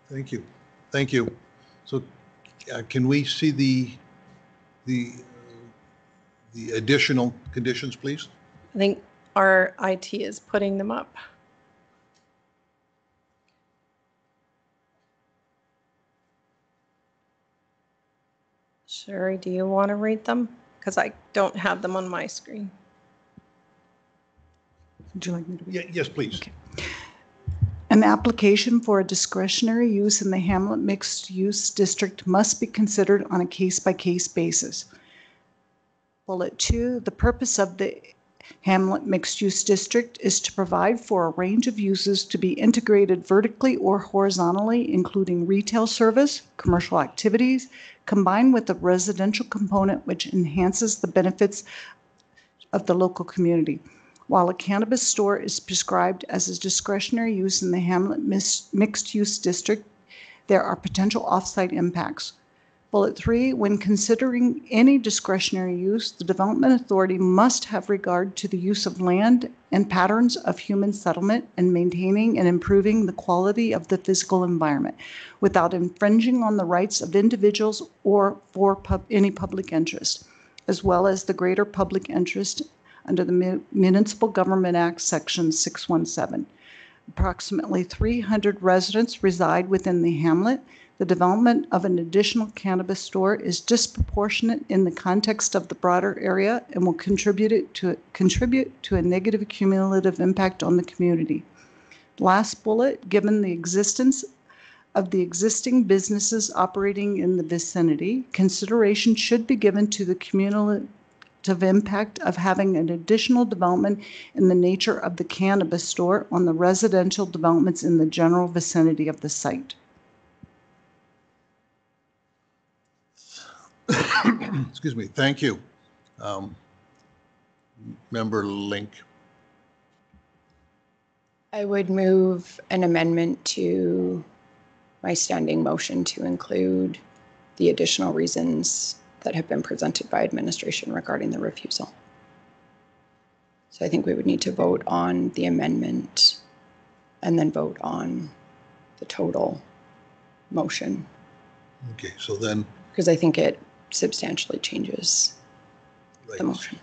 S1: thank you. Thank you. So can we see the additional conditions, please?
S5: I think our IT is putting them up. Sherry, do you want to read them? Because I don't have them on my screen.
S8: Would you like me to read?
S1: Yes, please.
S8: Okay. An application for a discretionary use in the Hamlet Mixed Use District must be considered on a case-by-case basis. Bullet 2, the purpose of the Hamlet Mixed-Use District is to provide for a range of uses to be integrated vertically or horizontally, including retail service, commercial activities, combined with a residential component which enhances the benefits of the local community. While a cannabis store is prescribed as a discretionary use in the Hamlet Mixed-Use District, there are potential off-site impacts. Bullet 3, when considering any discretionary use, the Development Authority must have regard to the use of land and patterns of human settlement and maintaining and improving the quality of the physical environment without infringing on the rights of individuals or for any public interest, as well as the greater public interest under the Municipal Government Act, Section 617. Approximately 300 residents reside within the hamlet. The development of an additional cannabis store is disproportionate in the context of the broader area and will contribute to a negative cumulative impact on the community. Last bullet, given the existence of the existing businesses operating in the vicinity, consideration should be given to the cumulative impact of having an additional development in the nature of the cannabis store on the residential developments in the general vicinity of the site.
S1: Excuse me. Thank you. Member Link.
S6: I would move an amendment to my standing motion to include the additional reasons that have been presented by administration regarding the refusal. So I think we would need to vote on the amendment and then vote on the total motion.
S1: Okay, so then.
S6: Because I think it substantially changes the motion.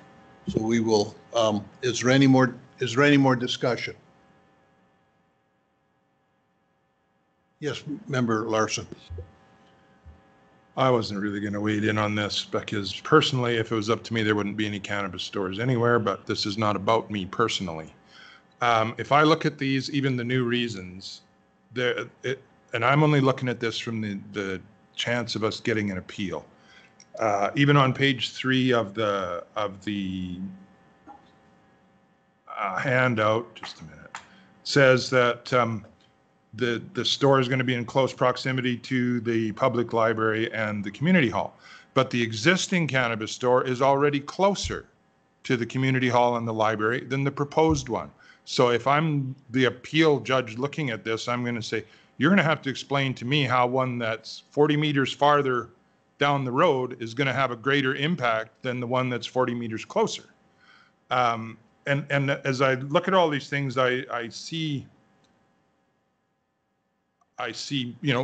S1: So we will, is there any more discussion? Yes, Member Larson.
S9: I wasn't really going to wade in on this because personally, if it was up to me, there wouldn't be any cannabis stores anywhere, but this is not about me personally. If I look at these, even the new reasons, and I'm only looking at this from the chance of us getting an appeal. Even on page 3 of the handout, just a minute, says that the store is going to be in close proximity to the public library and the community hall. But the existing cannabis store is already closer to the community hall and the library than the proposed one. So if I'm the appeal judge looking at this, I'm going to say, you're going to have to explain to me how one that's 40 meters farther down the road is going to have a greater impact than the one that's 40 meters closer. And as I look at all these things, I see,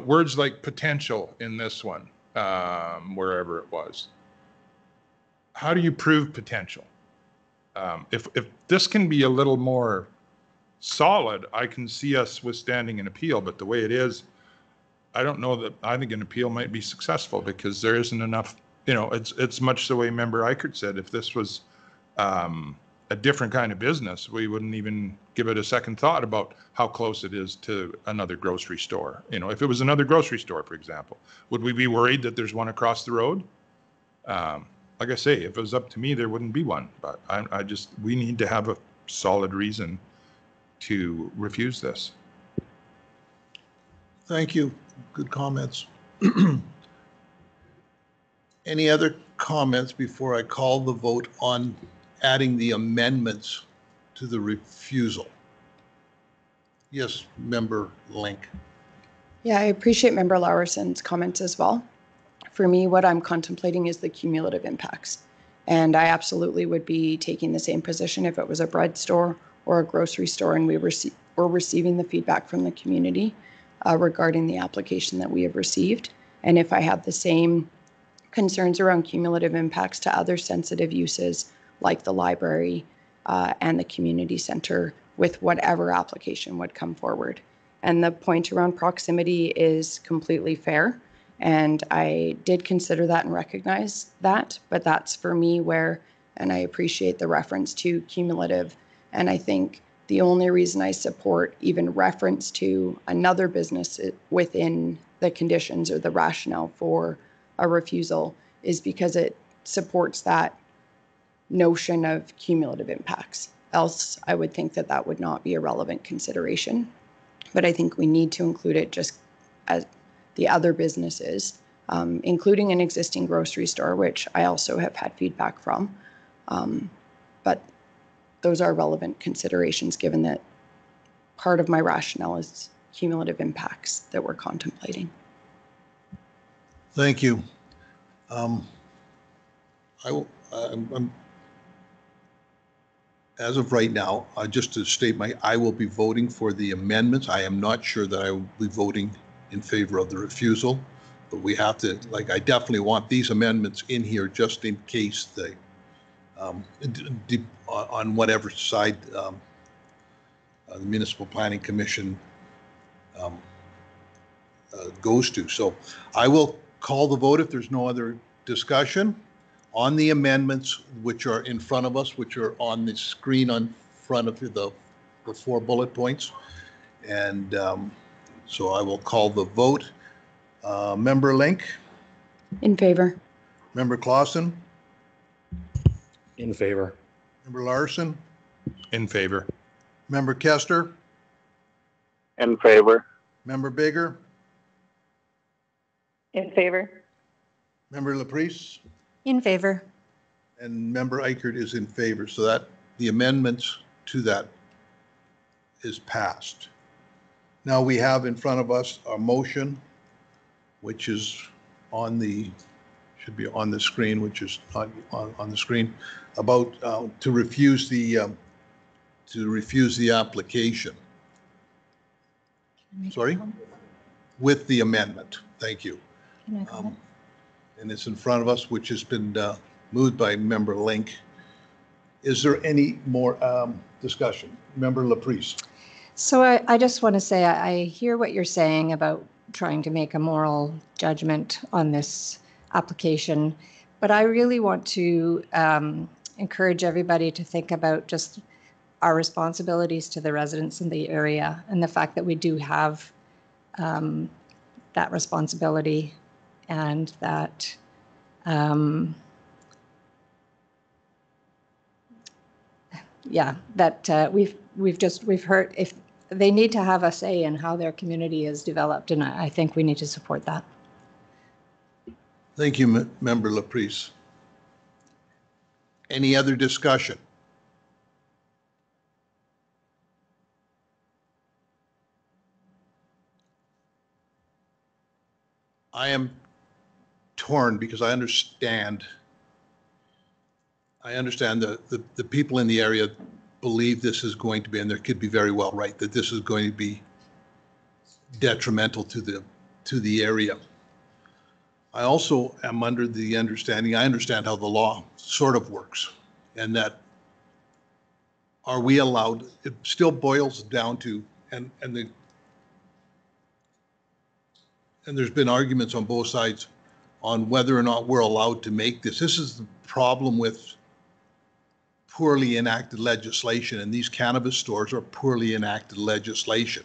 S9: words like potential in this one, wherever it was. How do you prove potential? If this can be a little more solid, I can see us withstanding an appeal, but the way it is, I don't know that. I think an appeal might be successful because there isn't enough, it's much the way Member Eichert said, if this was a different kind of business, we wouldn't even give it a second thought about how close it is to another grocery store. If it was another grocery store, for example, would we be worried that there's one across the road? Like I say, if it was up to me, there wouldn't be one, but we need to have a solid reason to refuse this.
S1: Thank you. Good comments. Any other comments before I call the vote on adding the amendments to the refusal? Yes, Member Link.
S6: Yeah, I appreciate Member Lawerson's comments as well. For me, what I'm contemplating is the cumulative impacts. And I absolutely would be taking the same position if it was a bread store or a grocery store and we were receiving the feedback from the community regarding the application that we have received. And if I have the same concerns around cumulative impacts to other sensitive uses like the library and the community center with whatever application would come forward. And the point around proximity is completely fair. And I did consider that and recognize that, but that's for me where, and I appreciate the reference to cumulative. And I think the only reason I support even reference to another business within the conditions or the rationale for a refusal is because it supports that notion of cumulative impacts. Else, I would think that that would not be a relevant consideration. But I think we need to include it just as the other businesses, including an existing grocery store, which I also have had feedback from. But those are relevant considerations given that part of my rationale is cumulative impacts that we're contemplating.
S1: Thank you. As of right now, just to state I will be voting for the amendments. I am not sure that I will be voting in favor of the refusal, but we have to, I definitely want these amendments in here just in case they, on whatever side the Municipal Planning Commission goes to. So I will call the vote if there's no other discussion on the amendments which are in front of us, which are on the screen on front of the 4 bullet points. And so I will call the vote. Member Link?
S6: In favor.
S1: Member Clausen?
S3: In favor.
S1: Member Larson?
S9: In favor.
S1: Member Kester?
S2: In favor.
S1: Member Bigger?
S7: In favor?
S1: Member Laprise?
S4: In favor.
S1: And Member Eichert is in favor, so that the amendments to that is passed. Now we have in front of us a motion, which is on the, should be on the screen, which is not on the screen, about to refuse the application. Sorry? With the amendment. Thank you. And it's in front of us, which has been moved by Member Link. Is there any more discussion? Member Laprise.
S4: So I just want to say, I hear what you're saying about trying to make a moral judgment on this application, but I really want to encourage everybody to think about just our responsibilities to the residents in the area and the fact that we do have that responsibility, and that we've heard if they need to have a say in how their community is developed, and I think we need to support that.
S1: Thank you, Member Laprise. Any other discussion? I am torn because I understand the people in the area believe this is going to be, and they could be very well right, that this is going to be detrimental to the area. I also am under the understanding, I understand how the law sort of works, and that are we allowed, it still boils down to, and there's been arguments on both sides on whether or not we're allowed to make this. This is the problem with poorly enacted legislation, and these cannabis stores are poorly enacted legislation.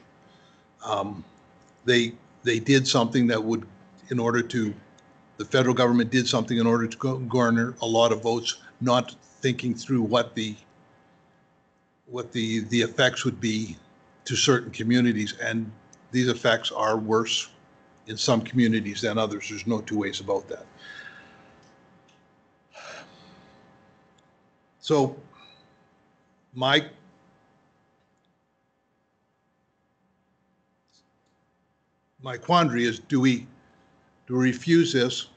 S1: They did something that would, the federal government did something in order to garner a lot of votes, not thinking through what the effects would be to certain communities, and these effects are worse in some communities than others. There's no two ways about that. So my quandary is, do we refuse this?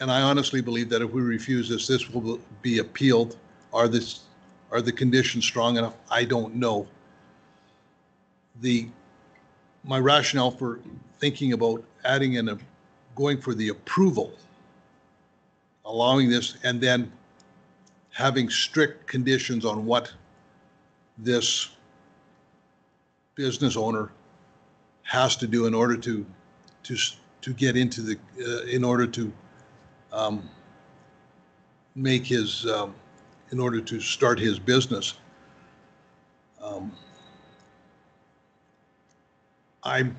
S1: And I honestly believe that if we refuse this, this will be appealed. Are the conditions strong enough? I don't know. My rationale for thinking about adding in going for the approval, allowing this, and then having strict conditions on what this business owner has to do in order to get into the, in order to make his, in order to start his business. I've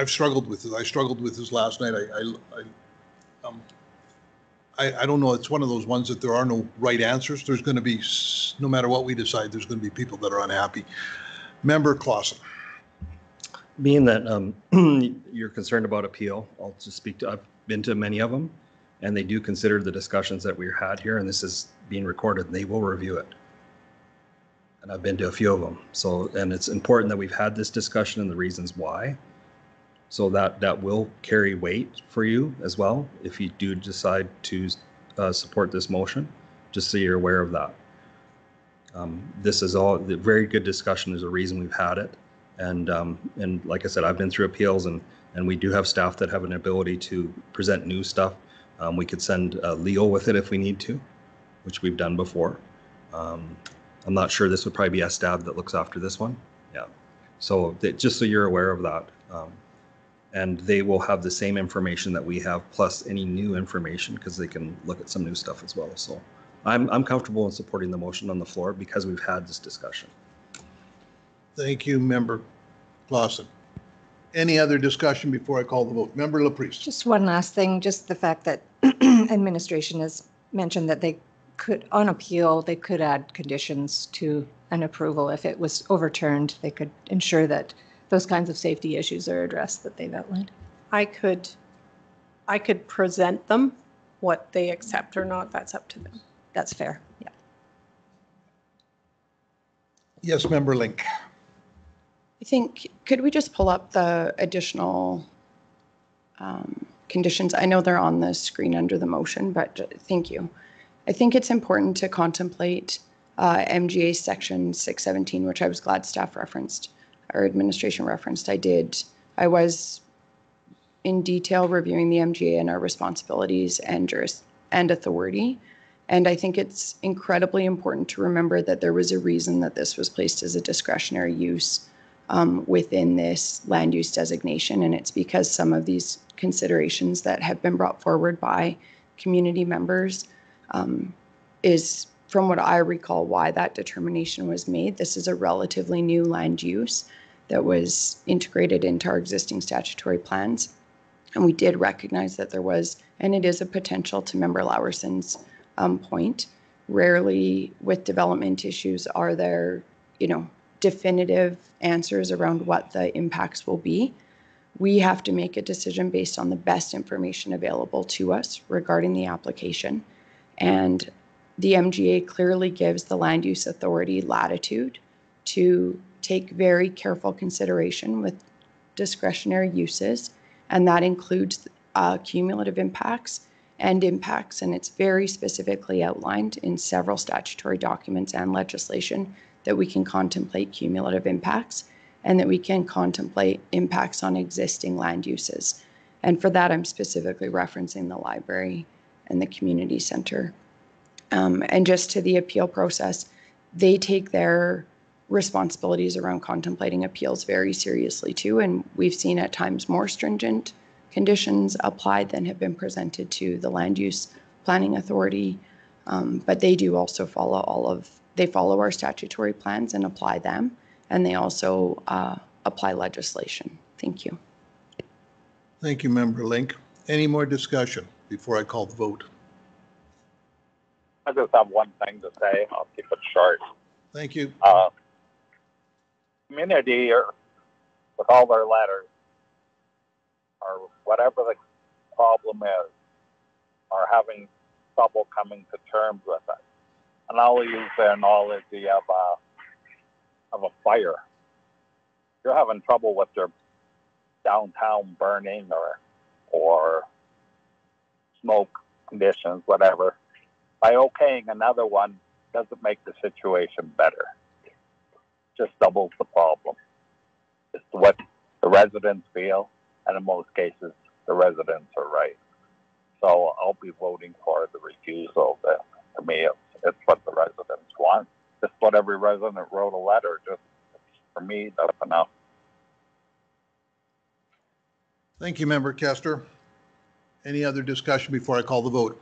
S1: struggled with this. I struggled with this last night. I don't know, it's one of those ones that there are no right answers. There's going to be, no matter what we decide, there's going to be people that are unhappy. Member Clausen.
S3: Being that you're concerned about appeal, I'll just speak to, I've been to many of them, and they do consider the discussions that we had here, and this is being recorded, and they will review it. And I've been to a few of them. So, and it's important that we've had this discussion and the reasons why. So that will carry weight for you as well if you do decide to support this motion, just so you're aware of that. This is all the very good discussion. There's a reason we've had it. And like I said, I've been through appeals, and we do have staff that have an ability to present new stuff. We could send legal with it if we need to, which we've done before. I'm not sure, this would probably be SDAB that looks after this one. Yeah. So just so you're aware of that. And they will have the same information that we have, plus any new information, because they can look at some new stuff as well. So I'm comfortable in supporting the motion on the floor because we've had this discussion.
S1: Thank you, Member Clausen. Any other discussion before I call the vote? Member LaPriest.
S4: Just one last thing, just the fact that administration has mentioned that they could, on appeal, they could add conditions to an approval. If it was overturned, they could ensure that those kinds of safety issues are addressed that they've outlined.
S5: I could present them. What they accept or not, that's up to them.
S4: That's fair. Yeah.
S1: Yes, Member Link.
S6: I think, could we just pull up the additional conditions? I know they're on the screen under the motion, but thank you. I think it's important to contemplate MGA section 617, which I was glad staff referenced, or administration referenced. I was in detail reviewing the MGA and our responsibilities and authority. And I think it's incredibly important to remember that there was a reason that this was placed as a discretionary use within this land use designation. And it's because some of these considerations that have been brought forward by community members is, from what I recall, why that determination was made. This is a relatively new land use that was integrated into our existing statutory plans. And we did recognize that there was, and it is a potential, to Member Lauerson's point. Rarely with development issues are there, definitive answers around what the impacts will be. We have to make a decision based on the best information available to us regarding the application. And the MGA clearly gives the land use authority latitude to take very careful consideration with discretionary uses, and that includes cumulative impacts, and it's very specifically outlined in several statutory documents and legislation that we can contemplate cumulative impacts and that we can contemplate impacts on existing land uses. And for that, I'm specifically referencing the library and the community center. And just to the appeal process, they take their responsibilities around contemplating appeals very seriously too. And we've seen at times more stringent conditions applied than have been presented to the land use planning authority. But they do also follow they follow our statutory plans and apply them. And they also apply legislation. Thank you.
S1: Thank you, Member Link. Any more discussion before I call the vote?
S2: I just have one thing to say. I'll keep it short.
S1: Thank you.
S2: Community, with all their letters, or whatever the problem is, are having trouble coming to terms with it. And I'll use the analogy of a fire. You're having trouble with your downtown burning or smoke conditions, whatever. By okaying another one doesn't make the situation better. Just doubles the problem. It's what the residents feel, and in most cases, the residents are right. So I'll be voting for the refusal. To me, it's what the residents want. Just what every resident wrote a letter. Just for me, that's enough.
S1: Thank you, Member Kester. Any other discussion before I call the vote?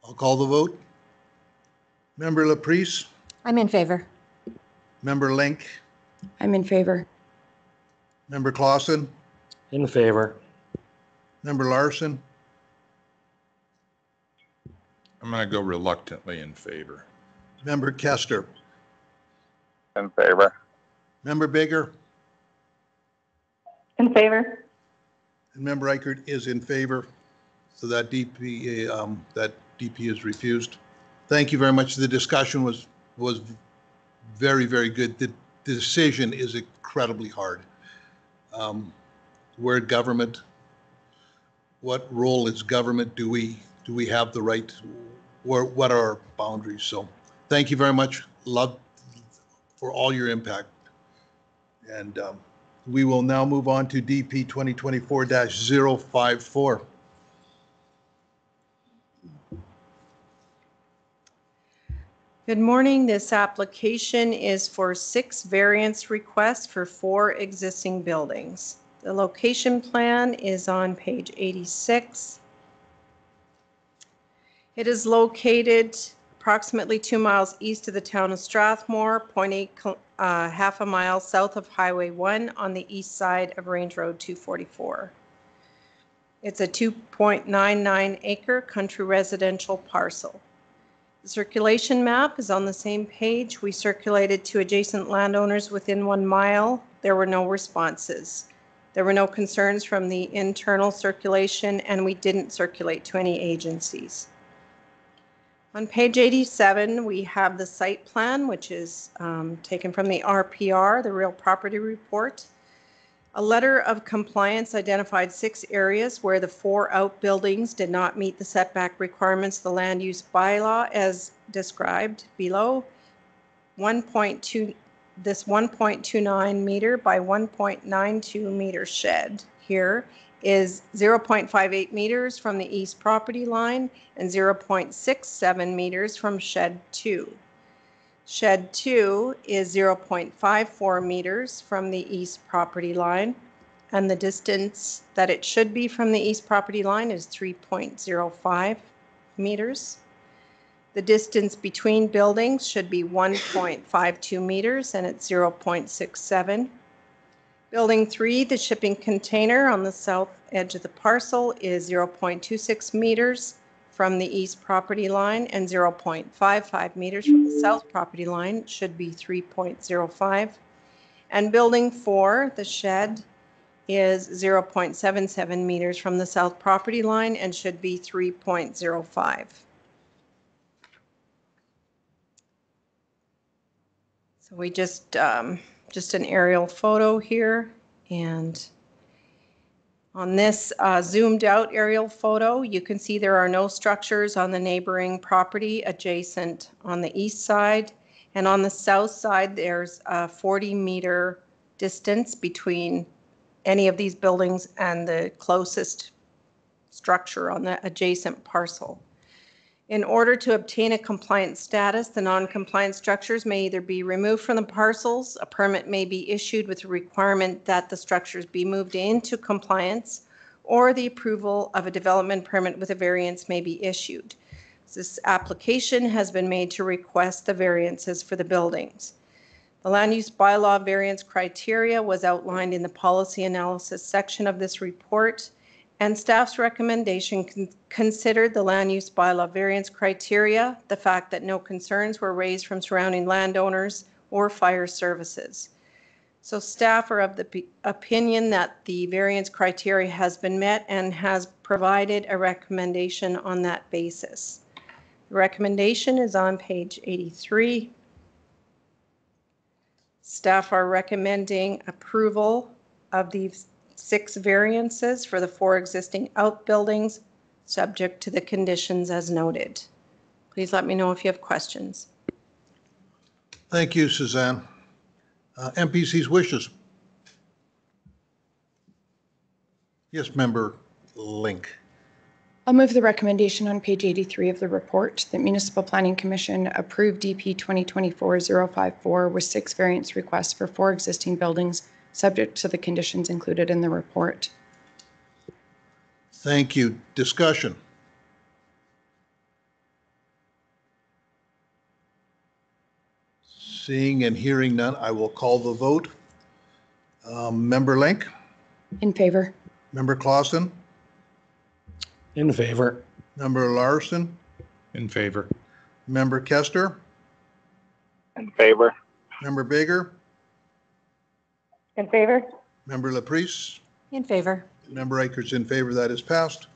S1: I'll call the vote. Member LaPriest.
S4: I'm in favor.
S1: Member Link.
S6: I'm in favor.
S1: Member Clausen.
S3: In favor.
S1: Member Larson,
S9: I'm going to go reluctantly in favor.
S1: Member Kester,
S2: In favor.
S1: Member Bigger,
S7: In favor?
S1: and Member Reichert is in favor. So that DP is refused. Thank you very much. The discussion was very, very good. The decision is incredibly hard. We're government. What role is government? Do we have the right? Or what are our boundaries? So thank you very much. Love for all your impact. And we will now move on to DP 2024-054.
S5: Good morning. This application is for 6 variance requests for 4 existing buildings. The location plan is on page 86. It is located approximately 2 miles east of the town of Strathmore, half a mile south of Highway 1 on the east side of Range Road 244. It's a 2.99 acre country residential parcel. The circulation map is on the same page. We circulated to adjacent landowners within 1 mile. There were no responses. There were no concerns from the internal circulation, and we didn't circulate to any agencies. On page 87, we have the site plan, which is taken from the RPR, the Real Property Report. A letter of compliance identified 6 areas where the 4 outbuildings did not meet the setback requirements of the land use bylaw as described below. This 1.29 meter by 1.92 meter shed here is 0.58 meters from the east property line and 0.67 meters from shed 2. Shed 2 is 0.54 meters from the east property line, and the distance that it should be from the east property line is 3.05 meters. The distance between buildings should be 1.52 meters, and it's 0.67. Building 3, the shipping container on the south edge of the parcel is 0.26 meters from the east property line and 0.55 meters from the south property line, should be 3.05. And building 4, the shed, is 0.77 meters from the south property line and should be 3.05. So we just an aerial photo here, and on this zoomed out aerial photo, you can see there are no structures on the neighboring property adjacent on the east side. And on the south side, there's a 40-meter distance between any of these buildings and the closest structure on the adjacent parcel. In order to obtain a compliant status, the non-compliant structures may either be removed from the parcels, a permit may be issued with the requirement that the structures be moved into compliance, or the approval of a development permit with a variance may be issued. This application has been made to request the variances for the buildings. The land use bylaw variance criteria was outlined in the policy analysis section of this report, and staff's recommendation considered the land use bylaw variance criteria, the fact that no concerns were raised from surrounding landowners or fire services. So staff are of the opinion that the variance criteria has been met and has provided a recommendation on that basis. The recommendation is on page 83. Staff are recommending approval of these 6 variances for the 4 existing outbuildings, subject to the conditions as noted. Please let me know if you have questions.
S1: Thank you, Suzanne. MPC's wishes. Yes, Member Link.
S6: I'll move the recommendation on page 83 of the report that Municipal Planning Commission approve DP 2024-054 with 6 variance requests for 4 existing buildings, subject to the conditions included in the report.
S1: Thank you. Discussion. Seeing and hearing none, I will call the vote. Member Link,
S6: In favor.
S1: Member Clausen,
S3: In favor.
S1: Member Larson,
S9: In favor.
S1: Member Kester,
S2: In favor.
S1: Member Baker,
S7: In favor?
S1: Member Laprise,
S4: In favor.
S1: Member Akers in favor. That is passed.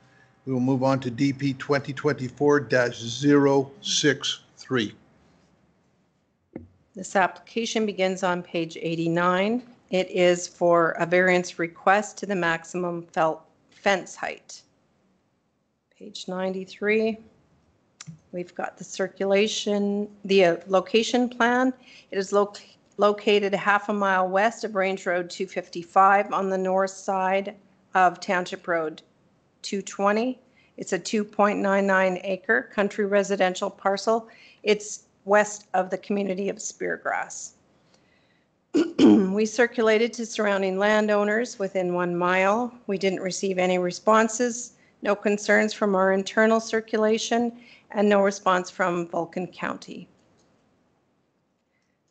S1: We will move on to DP 2024-063.
S5: This application begins on page 89. It is for a variance request to the maximum fence height. Page 93. We've got the circulation, the location plan. It is located half a mile west of Range Road 255 on the north side of Township Road 220. It's a 2.99 acre country residential parcel. It's west of the community of Speargrass. We circulated to surrounding landowners within 1 mile. We didn't receive any responses, no concerns from our internal circulation, and no response from Vulcan County.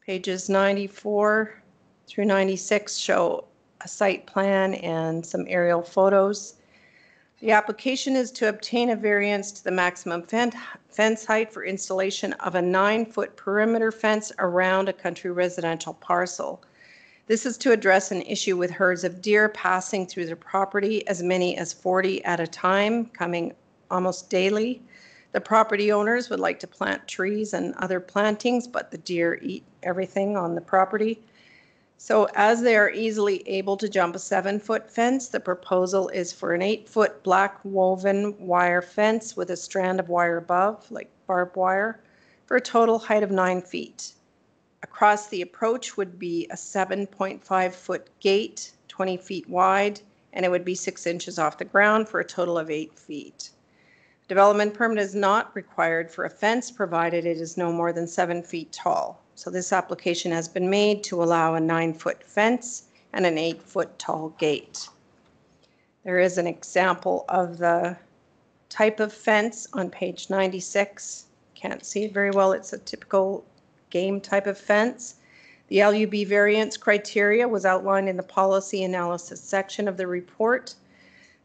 S5: Pages 94 through 96 show a site plan and some aerial photos. The application is to obtain a variance to the maximum fence height for installation of a 9-foot perimeter fence around a country residential parcel. This is to address an issue with herds of deer passing through the property, as many as 40 at a time, coming almost daily. The property owners would like to plant trees and other plantings, but the deer eat everything on the property. So as they are easily able to jump a 7-foot fence, the proposal is for an 8-foot black woven wire fence with a strand of wire above, like barbed wire, for a total height of 9 feet. Across the approach would be a 7.5-foot gate, 20 feet wide, and it would be 6 inches off the ground for a total of 8 feet. Development permit is not required for a fence, provided it is no more than 7 feet tall. So this application has been made to allow a 9-foot fence and an 8-foot tall gate. There is an example of the type of fence on page 96. Can't see it very well. It's a typical game type of fence. The LUB variance criteria was outlined in the policy analysis section of the report.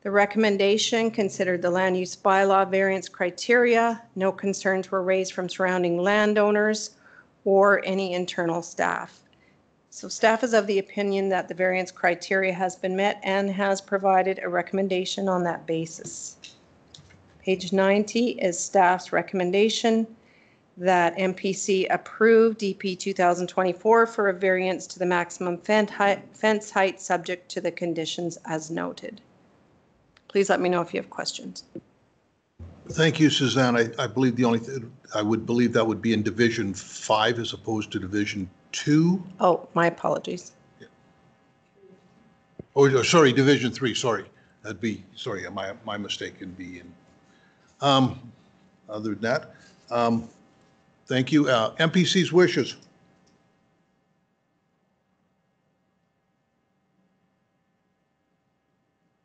S5: The recommendation considered the land use bylaw variance criteria. No concerns were raised from surrounding landowners or any internal staff. So staff is of the opinion that the variance criteria has been met and has provided a recommendation on that basis. Page 90 is staff's recommendation that MPC approve DP 2024 for a variance to the maximum fence height subject to the conditions as noted. Please let me know if you have questions.
S1: Thank you, Suzanne. I believe the only thing, I would believe that would be in Division 5 as opposed to Division 2.
S5: Oh, my apologies.
S1: Oh, sorry, Division 3, sorry. That'd be, sorry, my mistake can be in. Other than that, thank you. MPC's wishes.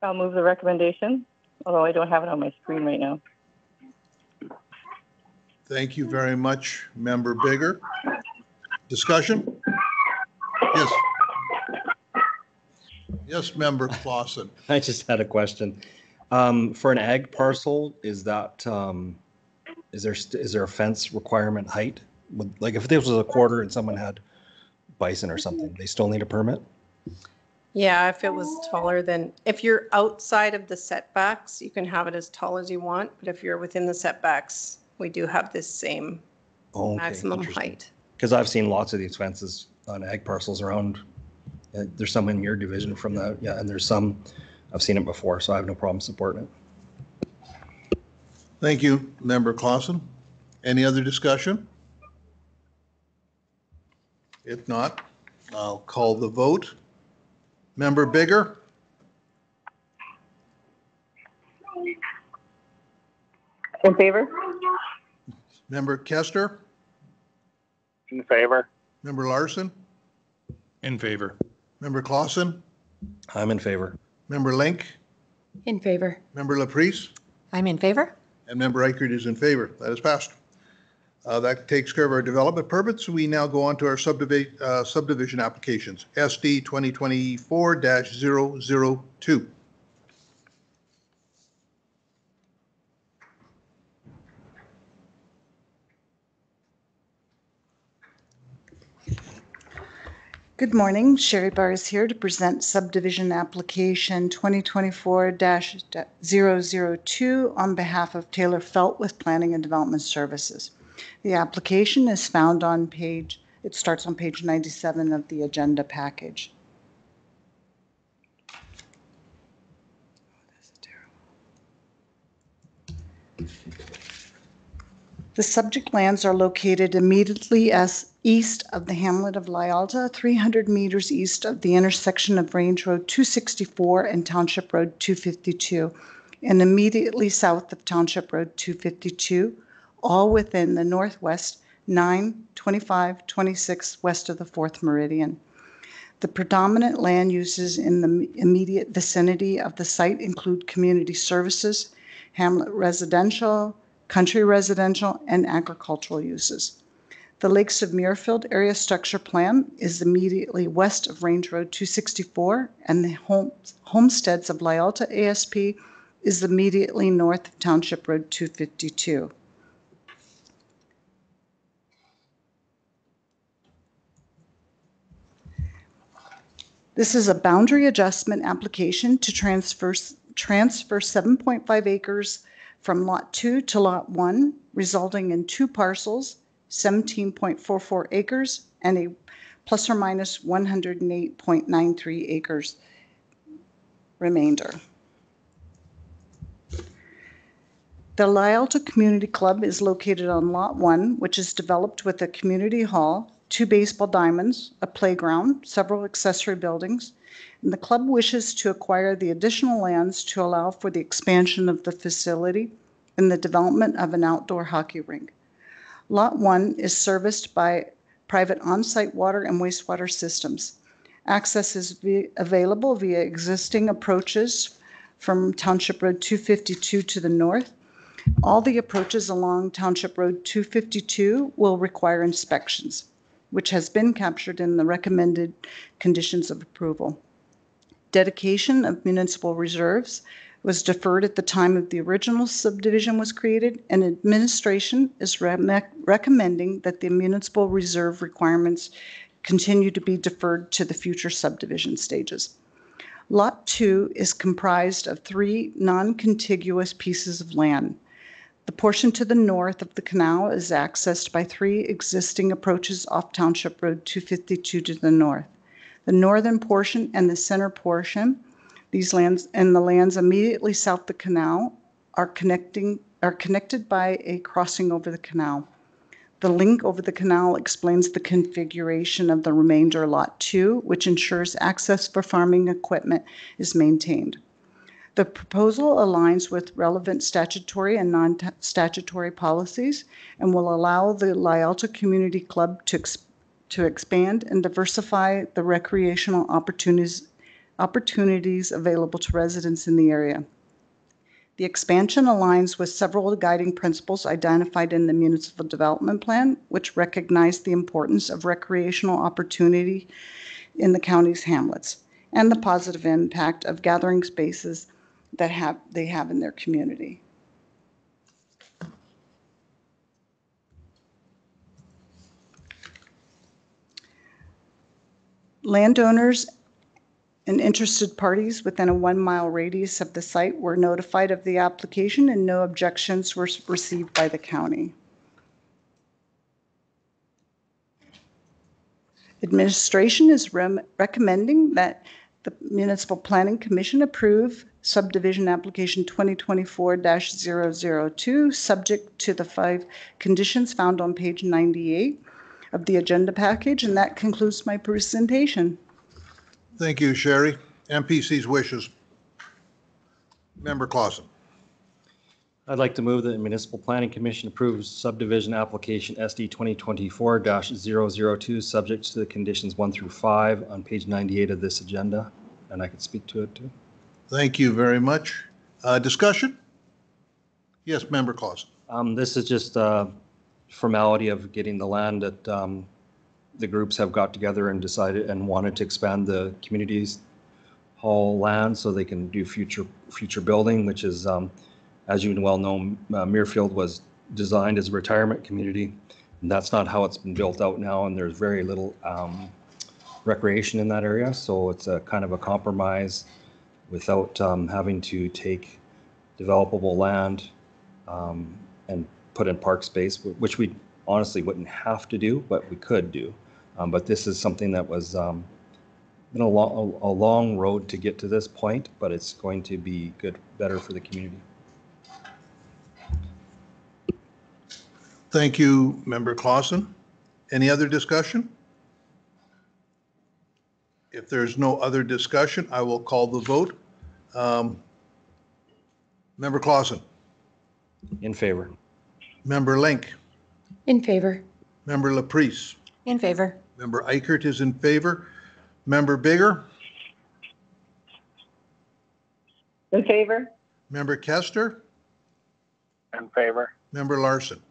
S7: I'll move the recommendation, although I don't have it on my screen right now.
S1: Thank you very much, Member Bigger. Discussion? Yes. Yes, Member Clausen.
S3: I just had a question. For an ag parcel, is that, is there a fence requirement height? Like if this was a quarter and someone had bison or something, they still need a permit?
S5: Yeah, if it was taller than, if you're outside of the setbacks, you can have it as tall as you want, but if you're within the setbacks, we do have this same maximum height.
S3: Because I've seen lots of these fences on ag parcels around. There's some in your division from that, yeah, and there's some, I've seen it before, so I have no problem supporting it.
S1: Thank you, Member Clausen. Any other discussion? If not, I'll call the vote. Member Bigger?
S7: In favor?
S1: Member Kester?
S2: In favor.
S1: Member Larson?
S9: In favor.
S1: Member Clausen?
S3: I'm in favor.
S1: Member Link?
S6: In favor.
S1: Member Laprise?
S4: I'm in favor.
S1: And Member Eichert is in favor. That is passed. That takes care of our development permits. We now go on to our subdivision applications. SD 2024-002.
S8: Good morning. Sherry Barr is here to present subdivision application 2024-002 on behalf of Taylor Felt with Planning and Development Services. The application is found on it starts on page 97 of the agenda package. The subject lands are located immediately east of the hamlet of Lyalta, 300 meters east of the intersection of Range Road 264 and Township Road 252, and immediately south of Township Road 252, all within the northwest 9, 25, 26 west of the 4th meridian. The predominant land uses in the immediate vicinity of the site include community services, hamlet residential, country residential, and agricultural uses. The Lakes of Muirfield Area Structure Plan is immediately west of Range Road 264, and the Homesteads of Lyalta ASP is immediately north of Township Road 252. This is a boundary adjustment application to transfer 7.5 acres from Lot 2 to Lot 1, resulting in 2 parcels, 17.44 acres, and a plus or minus 108.93 acres remainder. The Lyalta Community Club is located on Lot 1, which is developed with a community hall, 2 baseball diamonds, a playground, several accessory buildings, and the club wishes to acquire the additional lands to allow for the expansion of the facility and the development of an outdoor hockey rink. Lot 1 is serviced by private on-site water and wastewater systems. Access is available via existing approaches from Township Road 252 to the north. All the approaches along Township Road 252 will require inspections, which has been captured in the recommended conditions of approval. Dedication of municipal reserves was deferred at the time of the original subdivision was created, and administration is recommending that the municipal reserve requirements continue to be deferred to the future subdivision stages. Lot 2 is comprised of 3 non-contiguous pieces of land. The portion to the north of the canal is accessed by 3 existing approaches off Township Road 252 to the north. The northern portion and the center portion, these lands and the lands immediately south of the canal are connected by a crossing over the canal. The link over the canal explains the configuration of the remainder Lot 2, which ensures access for farming equipment is maintained. The proposal aligns with relevant statutory and non-statutory policies and will allow the Lyalta Community Club to expand and diversify the recreational opportunities available to residents in the area. The expansion aligns with several guiding principles identified in the Municipal Development Plan, which recognize the importance of recreational opportunity in the county's hamlets and the positive impact of gathering spaces that they have in their community. Landowners and interested parties within a 1-mile radius of the site were notified of the application, and no objections were received by the county. Administration is recommending that the Municipal Planning Commission approve subdivision application 2024-002, subject to the 5 conditions found on page 98 of the agenda package, and that concludes my presentation.
S1: Thank you, Sherry. MPC's wishes. Member Clausen.
S3: I'd like to move that the Municipal Planning Commission approves subdivision application SD 2024-002, subject to the conditions 1 through 5 on page 98 of this agenda, and I could speak to it too.
S1: Thank you very much. Discussion? Yes, Member Clausen.
S3: This is just a formality of getting the land that the groups have got together and decided and wanted to expand the community's hall land so they can do future building, which is, as you well know, Muirfield was designed as a retirement community, and that's not how it's been built out now, and there's very little recreation in that area. So it's a kind of a compromise without having to take developable land and put in park space, which we honestly wouldn't have to do, but we could do. But this is something that was been a long road to get to this point, but it's going to be better for the community.
S1: Thank you, Member Clausen. Any other discussion? If there's no other discussion, I will call the vote. Member Clausen,
S3: In favor.
S1: Member Link,
S6: In favor.
S1: Member Laprise,
S4: In favor.
S1: Member Eichert is in favor. Member Bigger,
S7: In favor?
S1: Member Kester,
S2: In favor?
S1: Member Larson.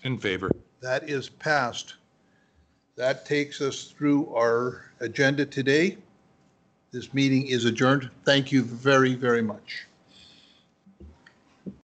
S9: In favor.
S1: That is passed. That takes us through our agenda today. This meeting is adjourned. Thank you very, very much.